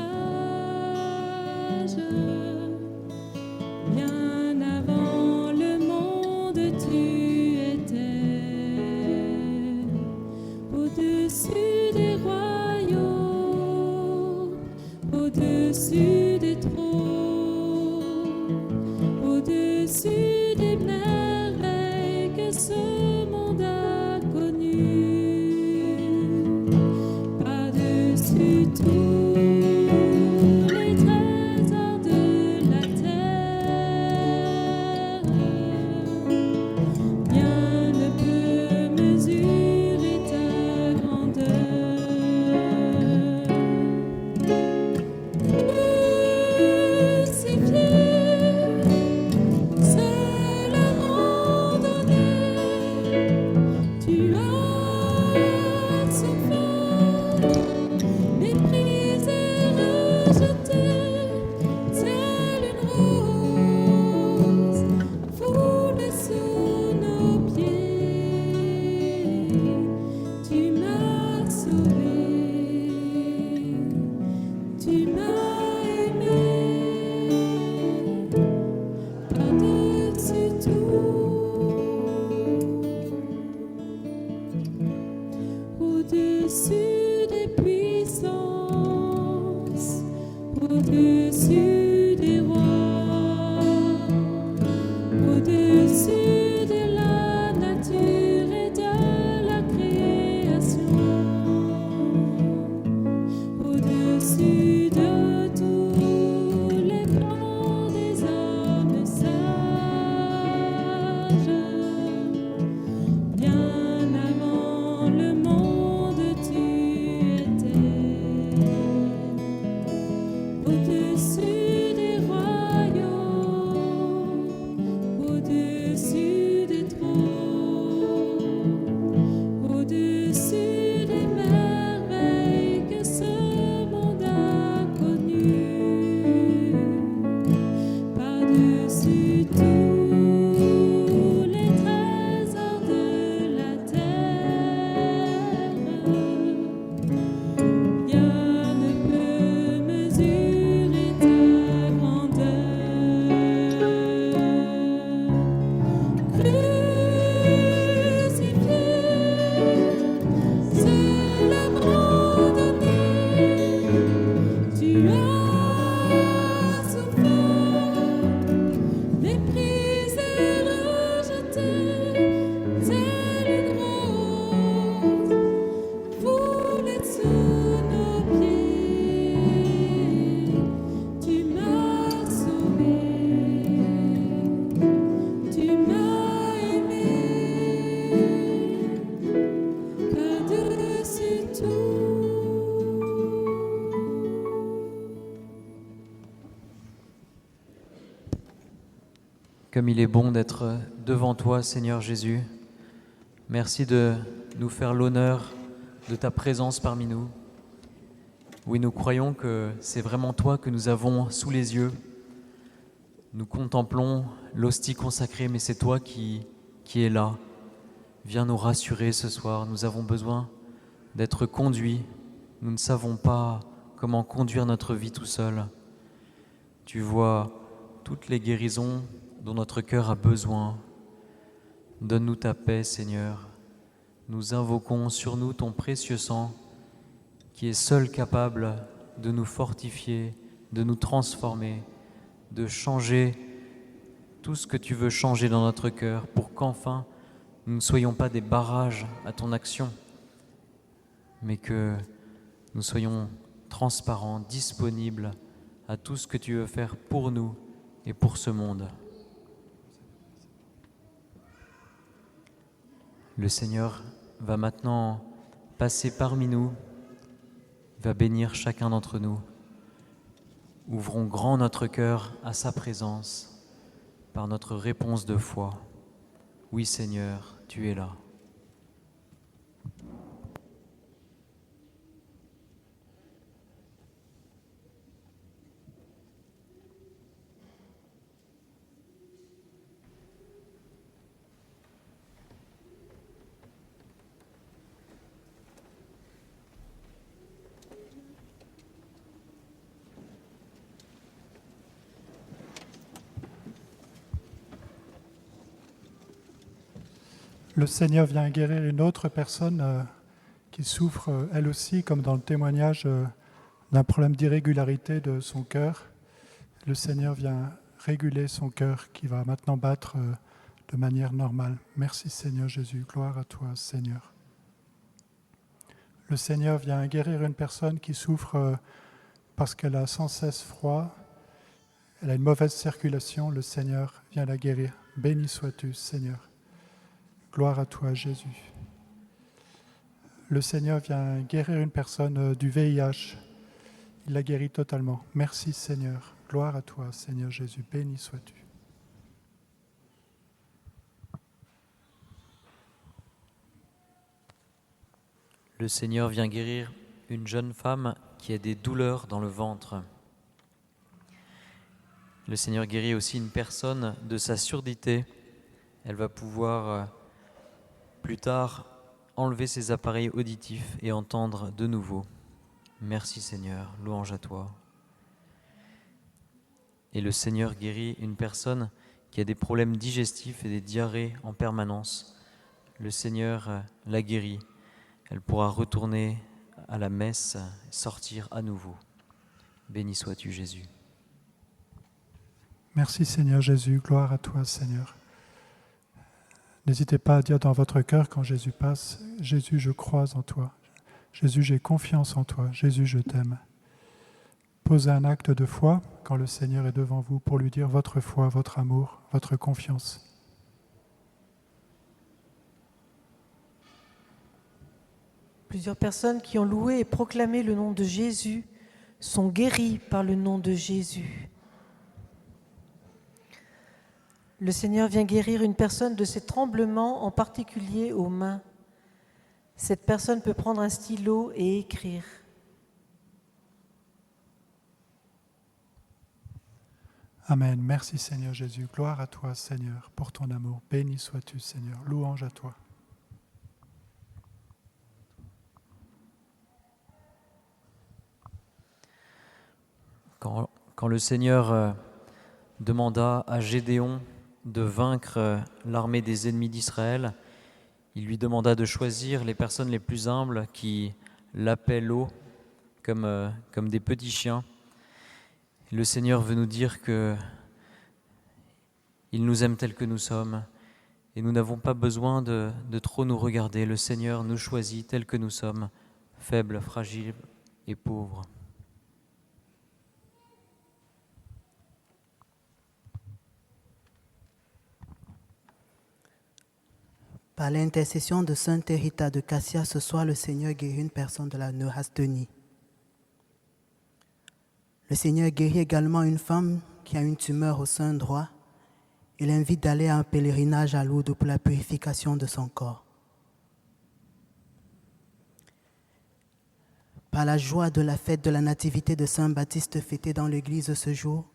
bien avant le monde tu étais, au-dessus des royaumes, au-dessus des trônes, au-dessus des merveilles que ce monde a connues, par-dessus tous les trésors de la terre, rien ne peut mesurer ta grandeur. Crucifié, seul abandonné, tu as souffert, méprisé, rejeté, telle une rose foulée sous nos pieds. Tu m'as sauvé, tu m'as aimé, par-dessus tout, au-dessus des puissances, au-dessus des rois, au-dessus de la nature et de la création, au-dessus de tous les plans des hommes sages, bien avant le monde tu étais, au-dessus des royaumes, au-dessus des trônes, au-dessus des merveilles que ce monde a Comme il est bon d'être devant toi, Seigneur Jésus. Merci de nous faire l'honneur de ta présence parmi nous. Oui, nous croyons que c'est vraiment toi que nous avons sous les yeux. Nous contemplons l'hostie consacrée, mais c'est toi qui es là. Viens nous rassurer ce soir. Nous avons besoin d'être conduits. Nous ne savons pas comment conduire notre vie tout seul. Tu vois toutes les guérisons dont notre cœur a besoin. Donne-nous ta paix, Seigneur. Nous invoquons sur nous ton précieux sang, qui est seul capable de nous fortifier, de nous transformer, de changer tout ce que tu veux changer dans notre cœur, pour qu'enfin nous ne soyons pas des barrages à ton action, mais que nous soyons transparents, disponibles à tout ce que tu veux faire pour nous et pour ce monde. Le Seigneur va maintenant passer parmi nous, va bénir chacun d'entre nous. Ouvrons grand notre cœur à sa présence par notre réponse de foi. Oui Seigneur, tu es là. Le Seigneur vient guérir une autre personne qui souffre, elle aussi, comme dans le témoignage, d'un problème d'irrégularité de son cœur. Le Seigneur vient réguler son cœur qui va maintenant battre de manière normale. Merci Seigneur Jésus, gloire à toi Seigneur. Le Seigneur vient guérir une personne qui souffre parce qu'elle a sans cesse froid, elle a une mauvaise circulation. Le Seigneur vient la guérir. Béni sois-tu Seigneur. Gloire à toi, Jésus. Le Seigneur vient guérir une personne du VIH. Il la guérit totalement. Merci, Seigneur. Gloire à toi, Seigneur Jésus. Béni sois-tu. Le Seigneur vient guérir une jeune femme qui a des douleurs dans le ventre. Le Seigneur guérit aussi une personne de sa surdité. Elle va pouvoir plus tard enlever ses appareils auditifs et entendre de nouveau. Merci Seigneur, louange à toi. Et le Seigneur guérit une personne qui a des problèmes digestifs et des diarrhées en permanence. Le Seigneur la guérit. Elle pourra retourner à la messe, sortir à nouveau. Béni sois-tu Jésus. Merci Seigneur Jésus, gloire à toi Seigneur. N'hésitez pas à dire dans votre cœur quand Jésus passe, « Jésus, je crois en toi. Jésus, j'ai confiance en toi. Jésus, je t'aime. » Posez un acte de foi quand le Seigneur est devant vous pour lui dire votre foi, votre amour, votre confiance. Plusieurs personnes qui ont loué et proclamé le nom de Jésus sont guéries par le nom de Jésus. Le Seigneur vient guérir une personne de ses tremblements, en particulier aux mains. Cette personne peut prendre un stylo et écrire. Amen. Merci Seigneur Jésus. Gloire à toi Seigneur pour ton amour. Béni sois-tu Seigneur. Louange à toi. Quand le Seigneur demanda à Gédéon de vaincre l'armée des ennemis d'Israël, il lui demanda de choisir les personnes les plus humbles qui lapaient l'eau comme des petits chiens. Le Seigneur veut nous dire qu'il nous aime tels que nous sommes et nous n'avons pas besoin de trop nous regarder. Le Seigneur nous choisit tels que nous sommes, faibles, fragiles et pauvres. Par l'intercession de Sainte Rita de Cassia, ce soir, le Seigneur guérit une personne de la neurasthénie. Le Seigneur guérit également une femme qui a une tumeur au sein droit Il invite d'aller à un pèlerinage à Lourdes pour la purification de son corps. Par la joie de la fête de la nativité de Saint Baptiste fêtée dans l'église ce jour,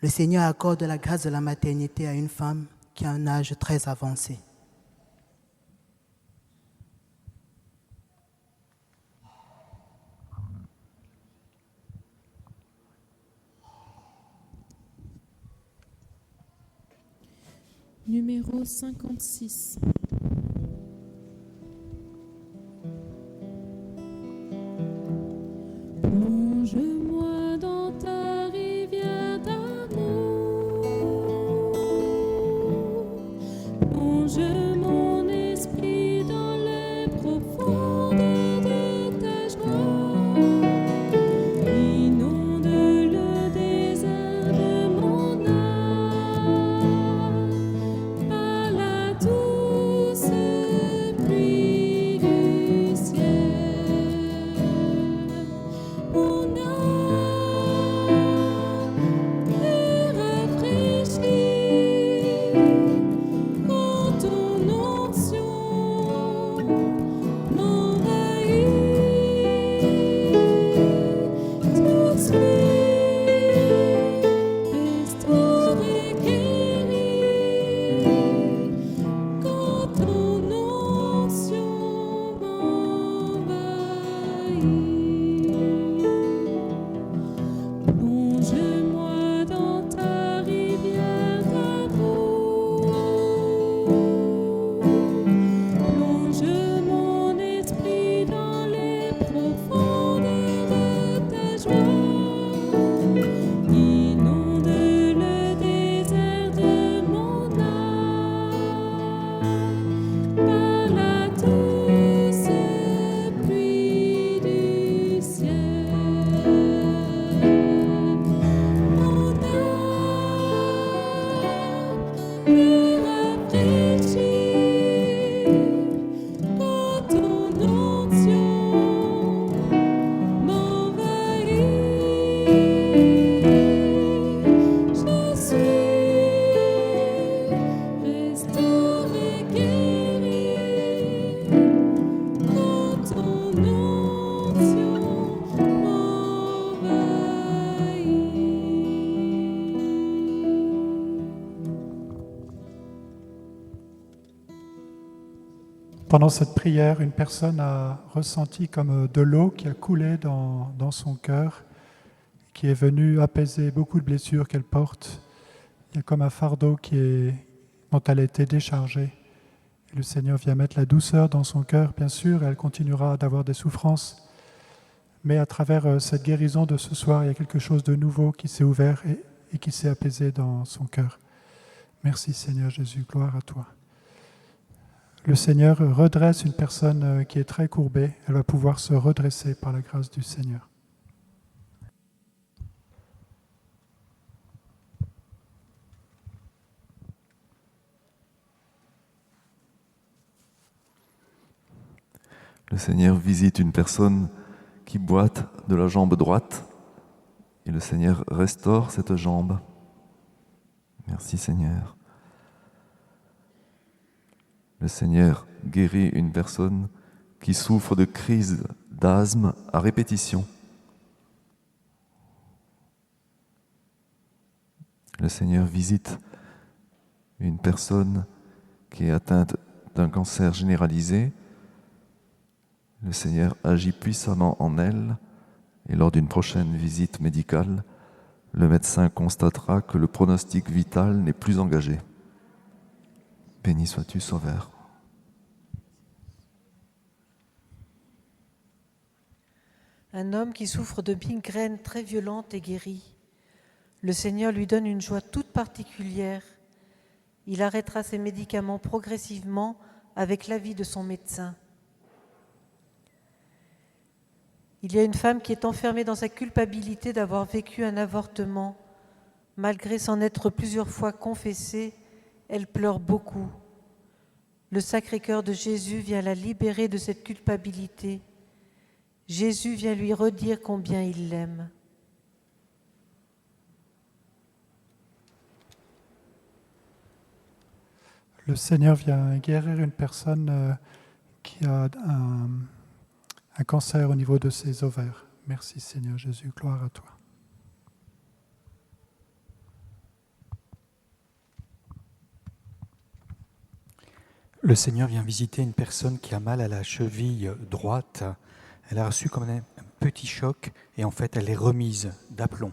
le Seigneur accorde la grâce de la maternité à une femme qui a un âge très avancé. Numéro 56. Plonge-moi dans ta rivière d'amour. Plonge mon esprit dans les profondeurs de ta joie. Inonde le désert de mon âme par la douce pluie du ciel. Mon âme est rafraîchie quand ton onction m'envahit. Tout suit, restauré, guéri quand ton onction m'envahit. Plonge-moi dans ta rivière d'amour. Plonge mon esprit dans les profondeurs de ta joie. Inonde le désert de mon âme par la douce pluie du ciel. Mon âme est rafraîchie quand ton onction m'envahit. Je suis restauré, guéri quand ton onction Pendant cette prière, une personne a ressenti comme de l'eau qui a coulé dans son cœur, qui est venue apaiser beaucoup de blessures qu'elle porte. Il y a comme un fardeau dont elle a été déchargée. Et le Seigneur vient mettre la douceur dans son cœur, bien sûr, et elle continuera d'avoir des souffrances. Mais à travers cette guérison de ce soir, il y a quelque chose de nouveau qui s'est ouvert et qui s'est apaisé dans son cœur. Merci Seigneur Jésus, gloire à toi. Le Seigneur redresse une personne qui est très courbée. Elle va pouvoir se redresser par la grâce du Seigneur. Le Seigneur visite une personne qui boite de la jambe droite et le Seigneur restaure cette jambe. Merci Seigneur. Le Seigneur guérit une personne qui souffre de crises d'asthme à répétition. Le Seigneur visite une personne qui est atteinte d'un cancer généralisé. Le Seigneur agit puissamment en elle et lors d'une prochaine visite médicale, le médecin constatera que le pronostic vital n'est plus engagé. Béni sois-tu, Sauveur. Un homme qui souffre de migraine très violente est guéri. Le Seigneur lui donne une joie toute particulière. Il arrêtera ses médicaments progressivement avec l'avis de son médecin. Il y a une femme qui est enfermée dans sa culpabilité d'avoir vécu un avortement. Malgré s'en être plusieurs fois confessée, elle pleure beaucoup. Le Sacré-Cœur de Jésus vient la libérer de cette culpabilité. Jésus vient lui redire combien il l'aime. Le Seigneur vient guérir une personne qui a un cancer au niveau de ses ovaires. Merci Seigneur Jésus, gloire à toi. Le Seigneur vient visiter une personne qui a mal à la cheville droite. Elle a reçu comme un petit choc et en fait elle est remise d'aplomb.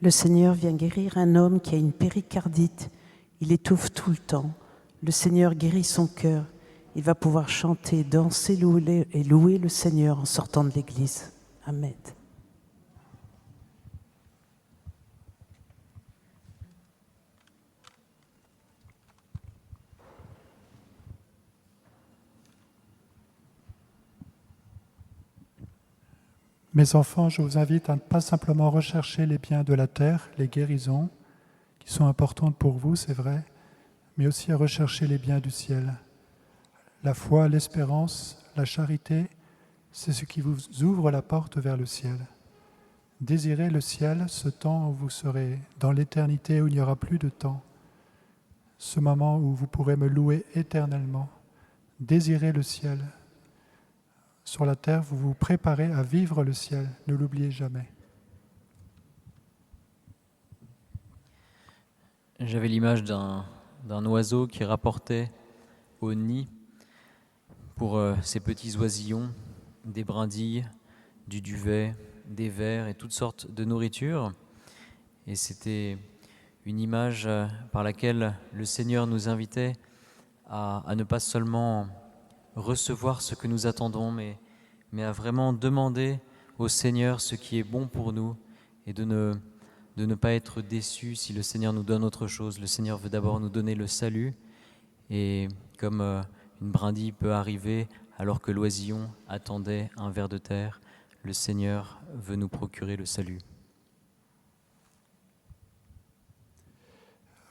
Le Seigneur vient guérir un homme qui a une péricardite. Il étouffe tout le temps. Le Seigneur guérit son cœur. Il va pouvoir chanter, danser et louer le Seigneur en sortant de l'église. Amen. Mes enfants, je vous invite à ne pas simplement rechercher les biens de la terre, les guérisons, qui sont importantes pour vous, c'est vrai, mais aussi à rechercher les biens du ciel. La foi, l'espérance, la charité, c'est ce qui vous ouvre la porte vers le ciel. Désirez le ciel, ce temps où vous serez dans l'éternité, où il n'y aura plus de temps, ce moment où vous pourrez me louer éternellement. Désirez le ciel. Sur la terre, vous vous préparez à vivre le ciel, ne l'oubliez jamais. J'avais l'image d'un oiseau qui rapportait au nid pour ses petits oisillons des brindilles, du duvet, des vers et toutes sortes de nourriture. Et c'était une image par laquelle le Seigneur nous invitait à ne pas seulement recevoir ce que nous attendons, mais à vraiment demander au Seigneur ce qui est bon pour nous et de ne pas être déçus si le Seigneur nous donne autre chose. Le Seigneur veut d'abord nous donner le salut et comme une brindille peut arriver alors que l'oisillon attendait un ver de terre, le Seigneur veut nous procurer le salut.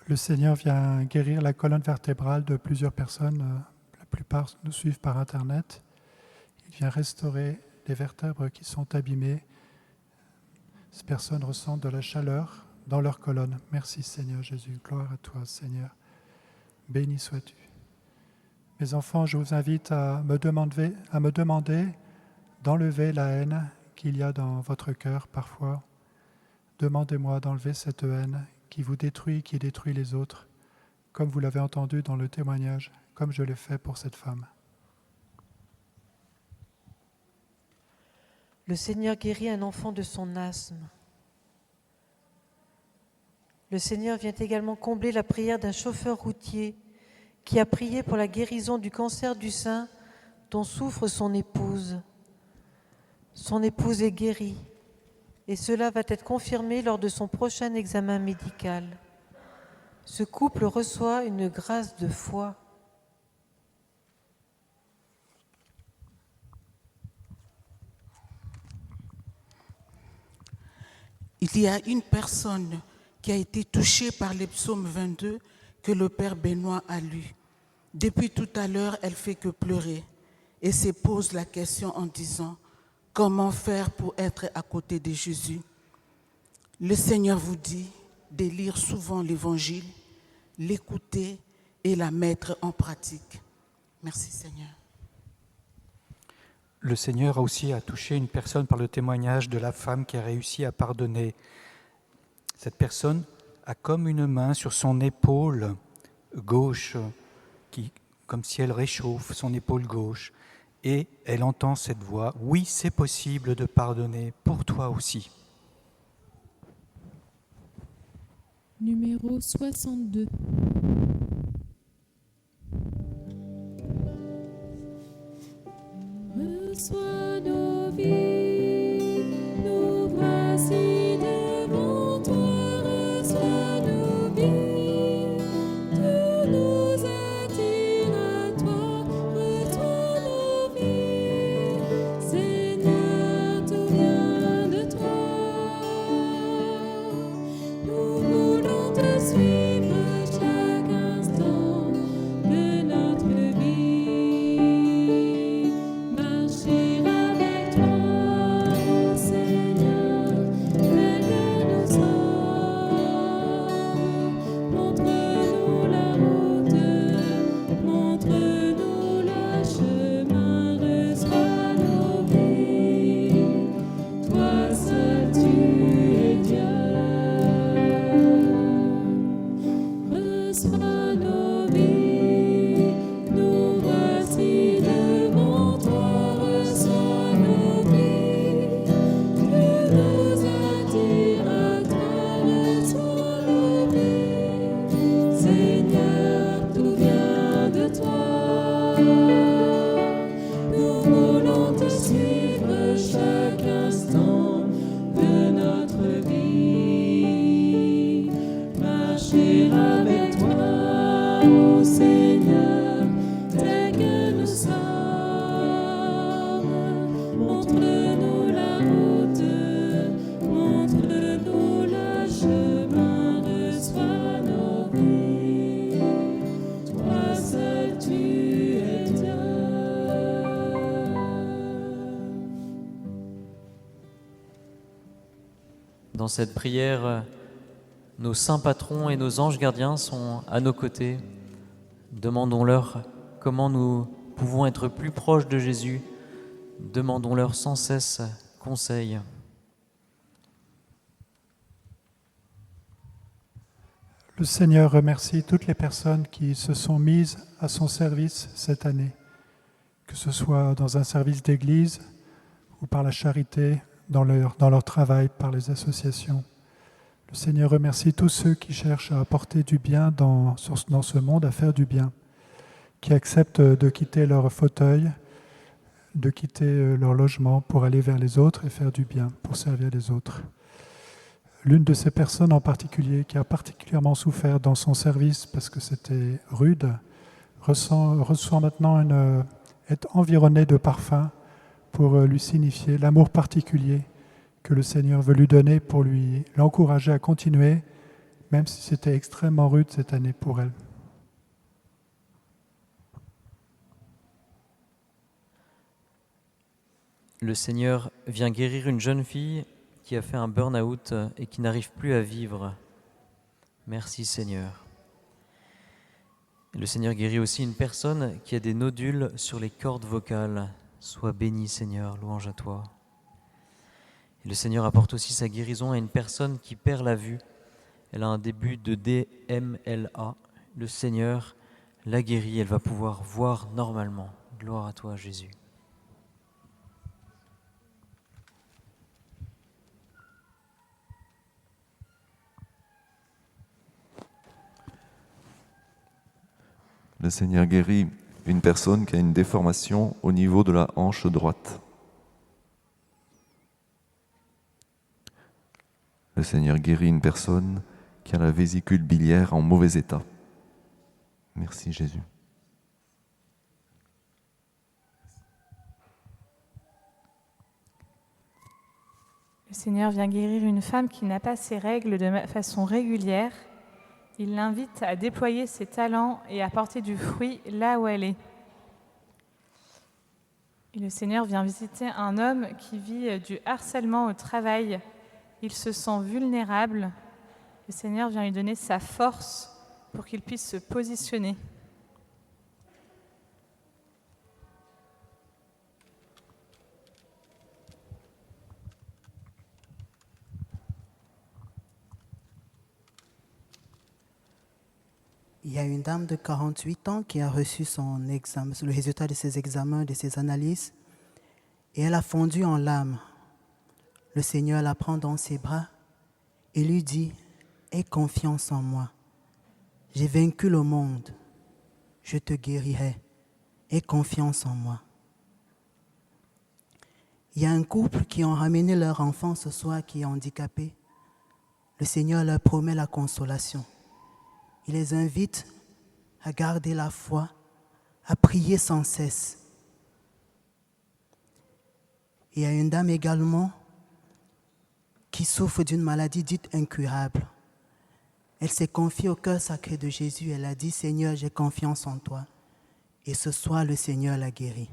Le Seigneur vient guérir la colonne vertébrale de plusieurs personnes. La plupart nous suivent par Internet. Il vient restaurer les vertèbres qui sont abîmées. Ces personnes ressentent de la chaleur dans leur colonne. Merci Seigneur Jésus. Gloire à toi Seigneur. Béni sois-tu. Mes enfants, je vous invite à me demander d'enlever la haine qu'il y a dans votre cœur parfois. Demandez-moi d'enlever cette haine qui vous détruit, qui détruit les autres, comme vous l'avez entendu dans le témoignage, comme je l'ai fait pour cette femme. Le Seigneur guérit un enfant de son asthme. Le Seigneur vient également combler la prière d'un chauffeur routier qui a prié pour la guérison du cancer du sein dont souffre son épouse. Son épouse est guérie et cela va être confirmé lors de son prochain examen médical. Ce couple reçoit une grâce de foi. Il y a une personne qui a été touchée par les psaumes 22 que le Père Benoît a lu. Depuis tout à l'heure, elle fait que pleurer et se pose la question en disant « Comment faire pour être à côté de Jésus ?» Le Seigneur vous dit de lire souvent l'Évangile, l'écouter et la mettre en pratique. Merci Seigneur. Le Seigneur a aussi touché une personne par le témoignage de la femme qui a réussi à pardonner. Cette personne a comme une main sur son épaule gauche, comme si elle réchauffe son épaule gauche, et elle entend cette voix « Oui, c'est possible de pardonner pour toi aussi ». Numéro 62. Reçois nos vies, nous voici devant toi, reçois nos vies, tout nous attire à toi, reçois nos vies, Seigneur, tout vient de toi, nous voulons te suivre à chaque instant de notre vie. Marcher avec toi. Dans cette prière, nos saints patrons et nos anges gardiens sont à nos côtés. Demandons-leur comment nous pouvons être plus proches de Jésus. Demandons-leur sans cesse conseil. Le Seigneur remercie toutes les personnes qui se sont mises à son service cette année, que ce soit dans un service d'église ou par la charité, dans leur travail, par les associations. Le Seigneur remercie tous ceux qui cherchent à apporter du bien dans ce monde, à faire du bien, qui acceptent de quitter leur fauteuil, de quitter leur logement pour aller vers les autres et faire du bien, pour servir les autres. L'une de ces personnes en particulier, qui a particulièrement souffert dans son service parce que c'était rude, ressent maintenant être environnée de parfums pour lui signifier l'amour particulier que le Seigneur veut lui donner pour l'encourager à continuer, même si c'était extrêmement rude cette année pour elle. Le Seigneur vient guérir une jeune fille qui a fait un burn-out et qui n'arrive plus à vivre. Merci Seigneur. Le Seigneur guérit aussi une personne qui a des nodules sur les cordes vocales. Sois béni Seigneur, louange à toi. Et le Seigneur apporte aussi sa guérison à une personne qui perd la vue. Elle a un début de DMLA. Le Seigneur la guérit, elle va pouvoir voir normalement. Gloire à toi Jésus. Le Seigneur guérit une personne qui a une déformation au niveau de la hanche droite. Le Seigneur guérit une personne qui a la vésicule biliaire en mauvais état. Merci Jésus. Le Seigneur vient guérir une femme qui n'a pas ses règles de façon régulière. Il l'invite à déployer ses talents et à porter du fruit là où elle est. Et le Seigneur vient visiter un homme qui vit du harcèlement au travail. Il se sent vulnérable. Le Seigneur vient lui donner sa force pour qu'il puisse se positionner. Il y a une dame de 48 ans qui a reçu son examen, le résultat de ses examens, de ses analyses, et elle a fondu en larmes. Le Seigneur la prend dans ses bras et lui dit « Aie confiance en moi. J'ai vaincu le monde. Je te guérirai. Aie confiance en moi. » Il y a un couple qui ont ramené leur enfant ce soir qui est handicapé. Le Seigneur leur promet la consolation. Il les invite à garder la foi, à prier sans cesse. Il y a une dame également qui souffre d'une maladie dite incurable. Elle s'est confiée au cœur sacré de Jésus. Elle a dit « Seigneur, j'ai confiance en toi. » Et ce soir, le Seigneur l'a guérie.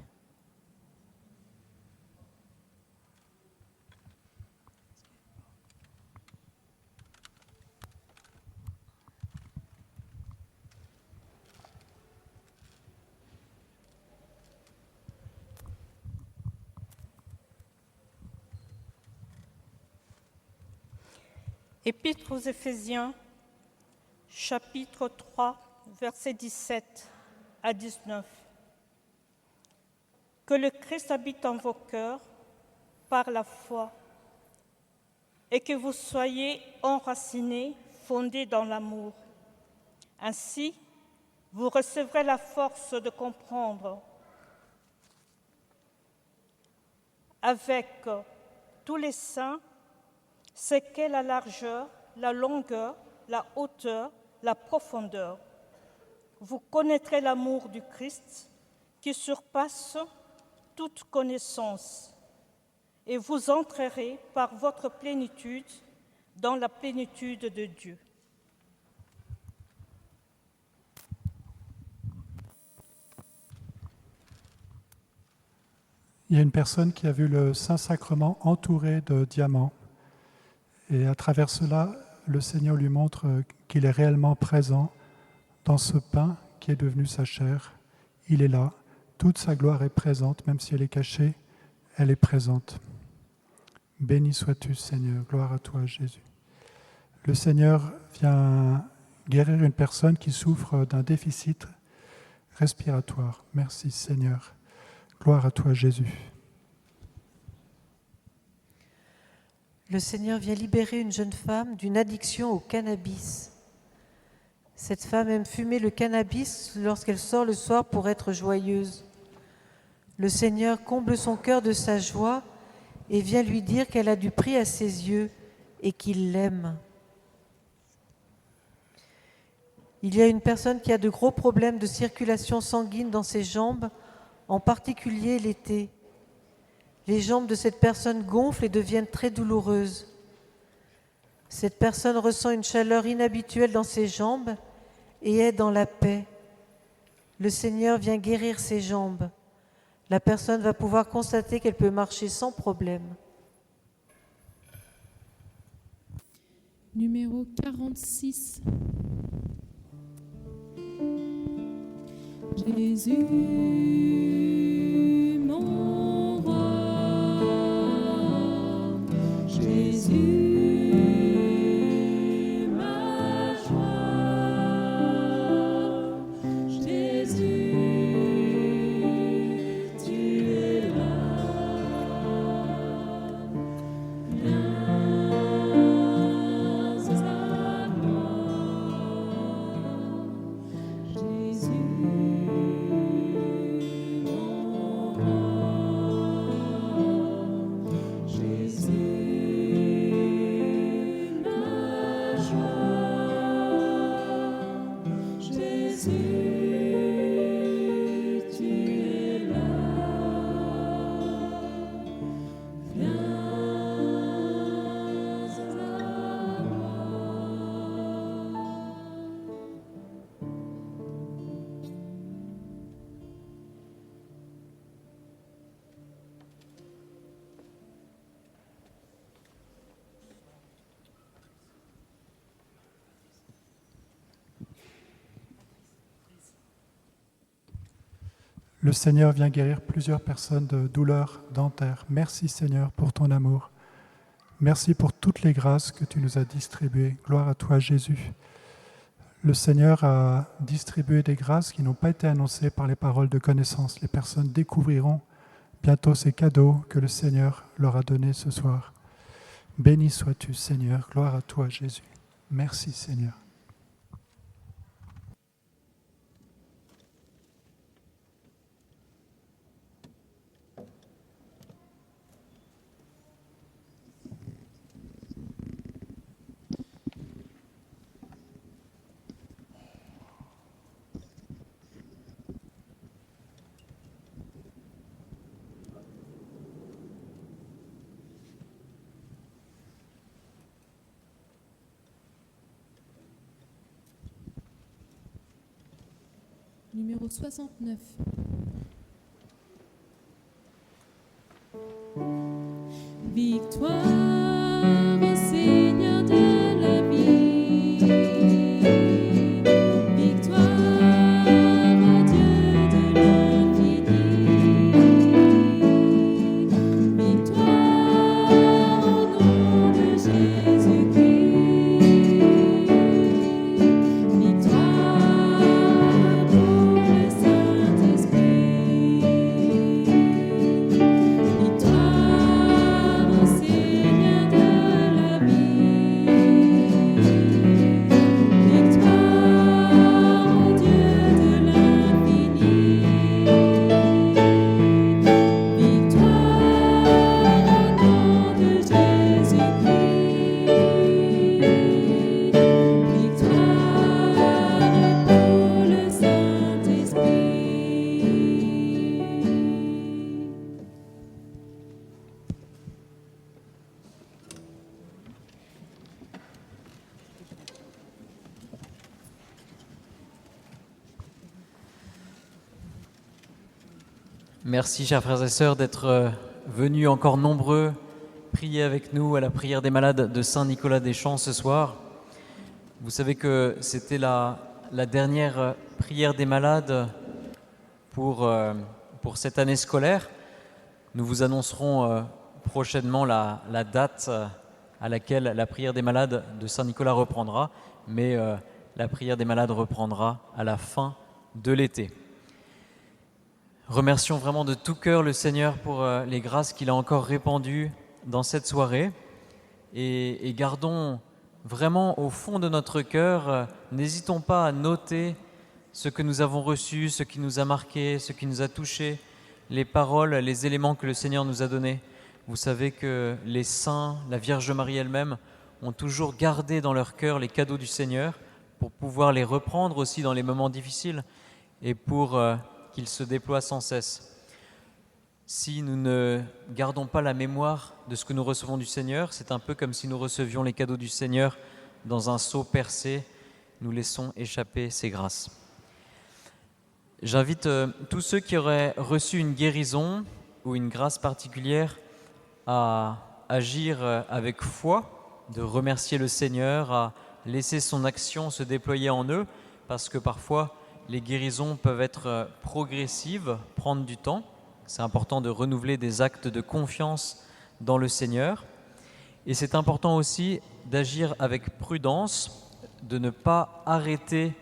Épître aux Éphésiens, chapitre 3, versets 17 à 19. Que le Christ habite en vos cœurs par la foi et que vous soyez enracinés, fondés dans l'amour. Ainsi, vous recevrez la force de comprendre avec tous les saints c'est qu'est la largeur, la longueur, la hauteur, la profondeur. Vous connaîtrez l'amour du Christ qui surpasse toute connaissance et vous entrerez par votre plénitude dans la plénitude de Dieu. Il y a une personne qui a vu le Saint-Sacrement entouré de diamants. Et à travers cela, le Seigneur lui montre qu'il est réellement présent dans ce pain qui est devenu sa chair. Il est là, toute sa gloire est présente, même si elle est cachée, elle est présente. Béni sois-tu, Seigneur, gloire à toi, Jésus. Le Seigneur vient guérir une personne qui souffre d'un déficit respiratoire. Merci, Seigneur. Gloire à toi, Jésus. Le Seigneur vient libérer une jeune femme d'une addiction au cannabis. Cette femme aime fumer le cannabis lorsqu'elle sort le soir pour être joyeuse. Le Seigneur comble son cœur de sa joie et vient lui dire qu'elle a du prix à ses yeux et qu'il l'aime. Il y a une personne qui a de gros problèmes de circulation sanguine dans ses jambes, en particulier l'été. Les jambes de cette personne gonflent et deviennent très douloureuses. Cette personne ressent une chaleur inhabituelle dans ses jambes et est dans la paix. Le Seigneur vient guérir ses jambes. La personne va pouvoir constater qu'elle peut marcher sans problème. Numéro 46. Jésus, mon roi, Jésus, ma joie, Jésus, tu es là, viens à moi, Jésus. Le Seigneur vient guérir plusieurs personnes de douleurs dentaires. Merci Seigneur pour ton amour. Merci pour toutes les grâces que tu nous as distribuées. Gloire à toi Jésus. Le Seigneur a distribué des grâces qui n'ont pas été annoncées par les paroles de connaissance. Les personnes découvriront bientôt ces cadeaux que le Seigneur leur a donnés ce soir. Béni sois-tu Seigneur. Gloire à toi Jésus. Merci Seigneur. Numéro 69. Victoire au Seigneur de la vie. Victoire au Dieu de l'infini. Victoire au nom de Jésus-Christ. Victoire pour le Saint-Esprit. Victoire au Seigneur de la vie. Victoire au Dieu de l'infini. Victoire au nom de Jésus-Christ. Victoire pour le Saint-Esprit. Merci, chers frères et sœurs, d'être venus encore nombreux prier avec nous à la prière des malades de Saint-Nicolas-des-Champs ce soir. Vous savez que c'était la dernière prière des malades pour cette année scolaire. Nous vous annoncerons prochainement la date à laquelle la prière des malades de Saint-Nicolas reprendra, mais la prière des malades reprendra à la fin de l'été. Remercions vraiment de tout cœur le Seigneur pour les grâces qu'il a encore répandues dans cette soirée et gardons vraiment au fond de notre cœur, n'hésitons pas à noter ce que nous avons reçu, ce qui nous a marqué, ce qui nous a touché, les paroles, les éléments que le Seigneur nous a donnés. Vous savez que les saints, la Vierge Marie elle-même, ont toujours gardé dans leur cœur les cadeaux du Seigneur pour pouvoir les reprendre aussi dans les moments difficiles et pour qu'ils se déploient sans cesse. Si nous ne gardons pas la mémoire de ce que nous recevons du Seigneur, c'est un peu comme si nous recevions les cadeaux du Seigneur dans un seau percé, nous laissons échapper ces grâces. J'invite tous ceux qui auraient reçu une guérison ou une grâce particulière à agir avec foi, de remercier le Seigneur, à laisser son action se déployer en eux, parce que parfois les guérisons peuvent être progressives, prendre du temps. C'est important de renouveler des actes de confiance dans le Seigneur. Et c'est important aussi d'agir avec prudence, de ne pas arrêter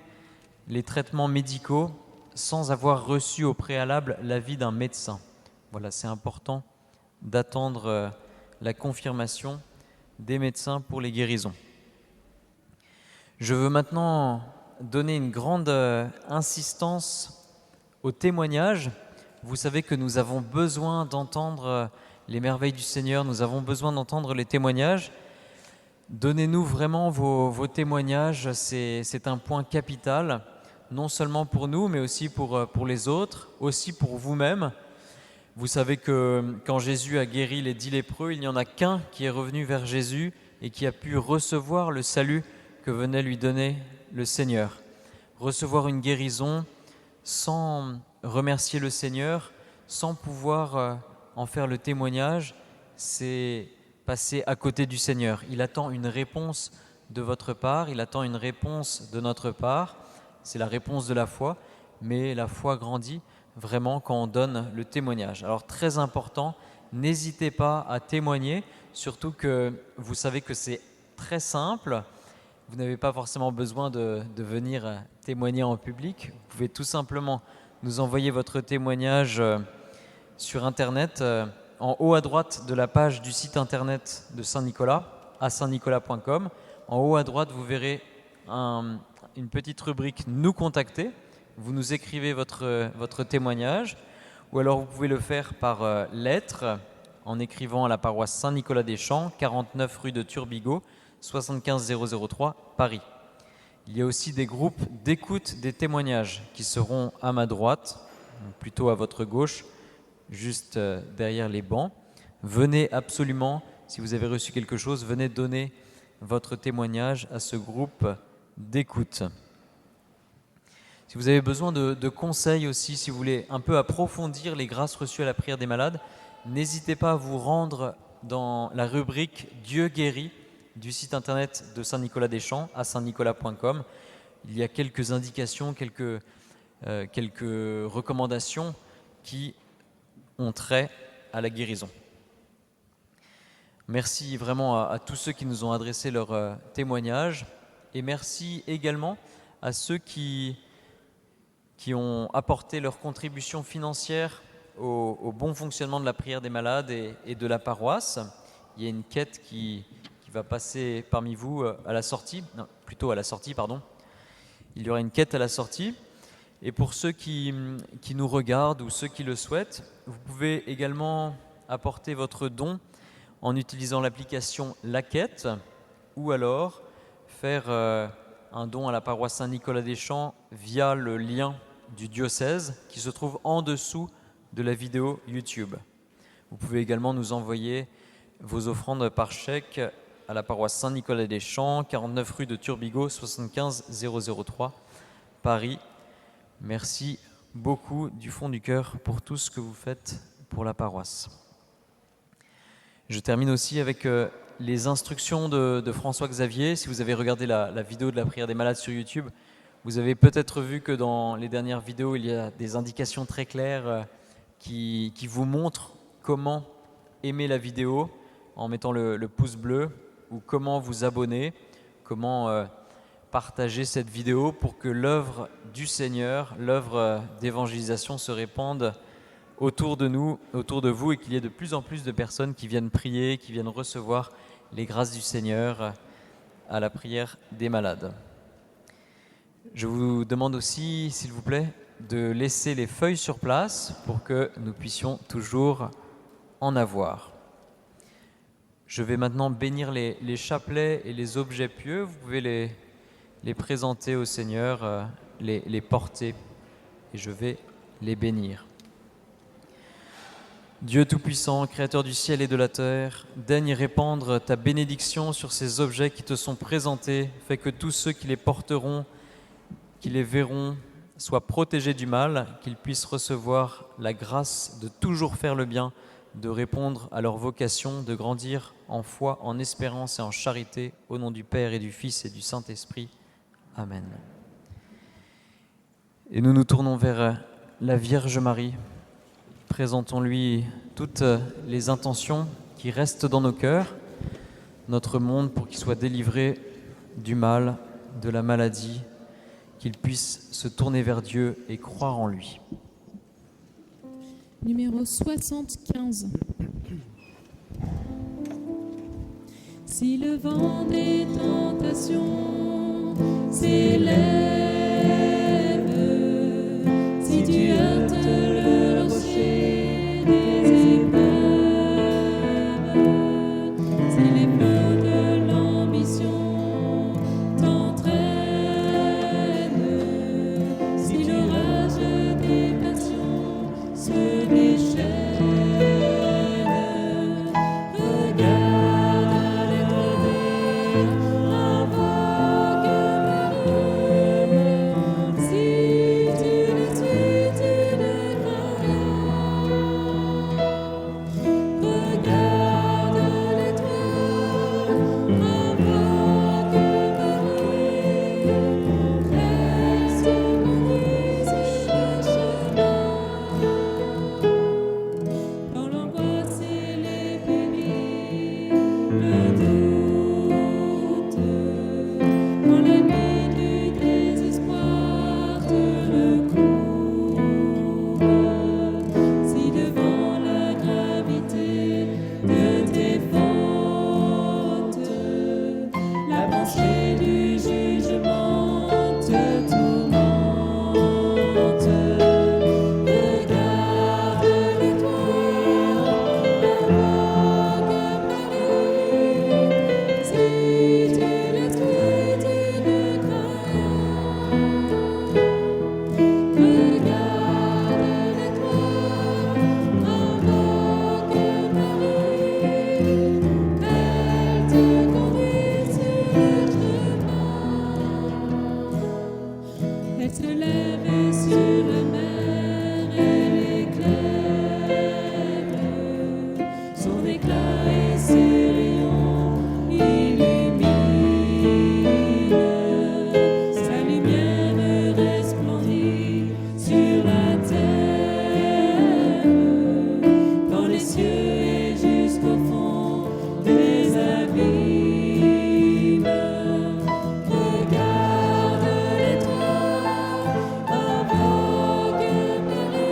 les traitements médicaux sans avoir reçu au préalable l'avis d'un médecin. Voilà, c'est important d'attendre la confirmation des médecins pour les guérisons. Je veux maintenant donner une grande insistance au témoignage. Vous savez que nous avons besoin d'entendre les merveilles du Seigneur, nous avons besoin d'entendre les témoignages. Donnez-nous vraiment vos témoignages, c'est un point capital, non seulement pour nous, mais aussi pour les autres, aussi pour vous-même. Vous savez que quand Jésus a guéri les 10 lépreux, il n'y en a qu'un qui est revenu vers Jésus et qui a pu recevoir le salut que venait lui donner le Seigneur. Recevoir une guérison sans remercier le Seigneur, sans pouvoir en faire le témoignage, c'est passer à côté du Seigneur. Il attend une réponse de votre part, il attend une réponse de notre part. C'est la réponse de la foi, mais la foi grandit vraiment quand on donne le témoignage. Alors très important, n'hésitez pas à témoigner, surtout que vous savez que c'est très simple. Vous n'avez pas forcément besoin de venir témoigner en public. Vous pouvez tout simplement nous envoyer votre témoignage sur Internet, en haut à droite de la page du site Internet de Saint-Nicolas, à saintnicolas.com. En haut à droite, vous verrez une petite rubrique « Nous contacter ». Vous nous écrivez votre témoignage, ou alors vous pouvez le faire par lettre, en écrivant à la paroisse Saint-Nicolas-des-Champs, 49 rue de Turbigo, 75 003, Paris. Il y a aussi des groupes d'écoute des témoignages qui seront à ma droite, plutôt à votre gauche, juste derrière les bancs. Venez absolument, si vous avez reçu quelque chose, venez donner votre témoignage à ce groupe d'écoute. Si vous avez besoin de conseils aussi, si vous voulez un peu approfondir les grâces reçues à la prière des malades, n'hésitez pas à vous rendre dans la rubrique « Dieu guérit » du site internet de Saint-Nicolas-des-Champs, à saintnicolas.com. Il y a quelques indications, quelques recommandations qui ont trait à la guérison. Merci vraiment à tous ceux qui nous ont adressé leur témoignage et merci également à ceux qui ont apporté leur contribution financière au bon fonctionnement de la prière des malades et de la paroisse. Il y a une quête qui va passer parmi vous à la sortie, pardon. Il y aura une quête à la sortie. Et pour ceux qui nous regardent ou ceux qui le souhaitent, vous pouvez également apporter votre don en utilisant l'application La Quête ou alors faire un don à la paroisse Saint-Nicolas-des-Champs via le lien du diocèse qui se trouve en dessous de la vidéo YouTube. Vous pouvez également nous envoyer vos offrandes par chèque à la paroisse Saint-Nicolas-des-Champs, 49 rue de Turbigo, 75 003, Paris. Merci beaucoup du fond du cœur pour tout ce que vous faites pour la paroisse. Je termine aussi avec les instructions de François Xavier. Si vous avez regardé la vidéo de la prière des malades sur YouTube, vous avez peut-être vu que dans les dernières vidéos, il y a des indications très claires qui vous montrent comment aimer la vidéo en mettant le pouce bleu, ou comment vous abonner, comment partager cette vidéo pour que l'œuvre du Seigneur, l'œuvre d'évangélisation se répande autour de nous, autour de vous, et qu'il y ait de plus en plus de personnes qui viennent prier, qui viennent recevoir les grâces du Seigneur à la prière des malades. Je vous demande aussi, s'il vous plaît, de laisser les feuilles sur place pour que nous puissions toujours en avoir. Je vais maintenant bénir les chapelets et les objets pieux. Vous pouvez les présenter au Seigneur, les porter, et je vais les bénir. Dieu Tout-Puissant, Créateur du ciel et de la terre, daigne répandre ta bénédiction sur ces objets qui te sont présentés, fais que tous ceux qui les porteront, qui les verront, soient protégés du mal, qu'ils puissent recevoir la grâce de toujours faire le bien, de répondre à leur vocation, de grandir en foi, en espérance et en charité, au nom du Père et du Fils et du Saint-Esprit. Amen. Et nous nous tournons vers la Vierge Marie. Présentons-lui toutes les intentions qui restent dans nos cœurs, notre monde pour qu'il soit délivré du mal, de la maladie, qu'il puisse se tourner vers Dieu et croire en lui. Numéro 75. Si le vent des tentations s'élève, si tu heurtes le rocher des épreuves, si les flots de l'ambition t'entraînent, si l'orage des passions se déchaîne, regarde l'étoile, invoque Marie. Si tu le suis, tu ne crains rien. Regarde l'étoile, invoque Marie. Elle se conduit sur le chemin. Dans l'angoisse et les périls, le doute, dans la nuit du désespoir te recouvre. Si devant la gravité de tes fautes, la pensée du jugement te tourmente, regarde l'étoile, invoque Marie. Si tu la suis, tu ne crains rien. Regarde l'étoile, invoque Marie. Elle te conduit sur le chemin. Elle se lève sur la mer, elle éclaire. Son éclat et ses rayons illuminent. Sa lumière resplendit sur la terre, dans les cieux et jusqu'au fond des abîmes. Regarde l'étoile, invoque Marie.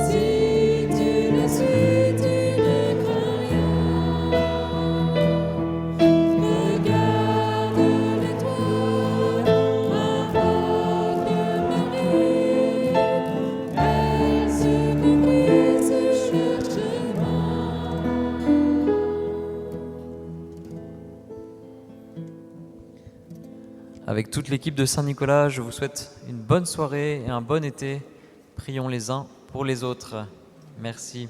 Si tu la suis, tu ne crains rien. Regarde l'étoile, invoque Marie. Elle se conduit sur le chemin. Avec toute l'équipe de Saint-Nicolas, je vous souhaite une bonne soirée et un bon été. Prions les uns pour les autres. Merci.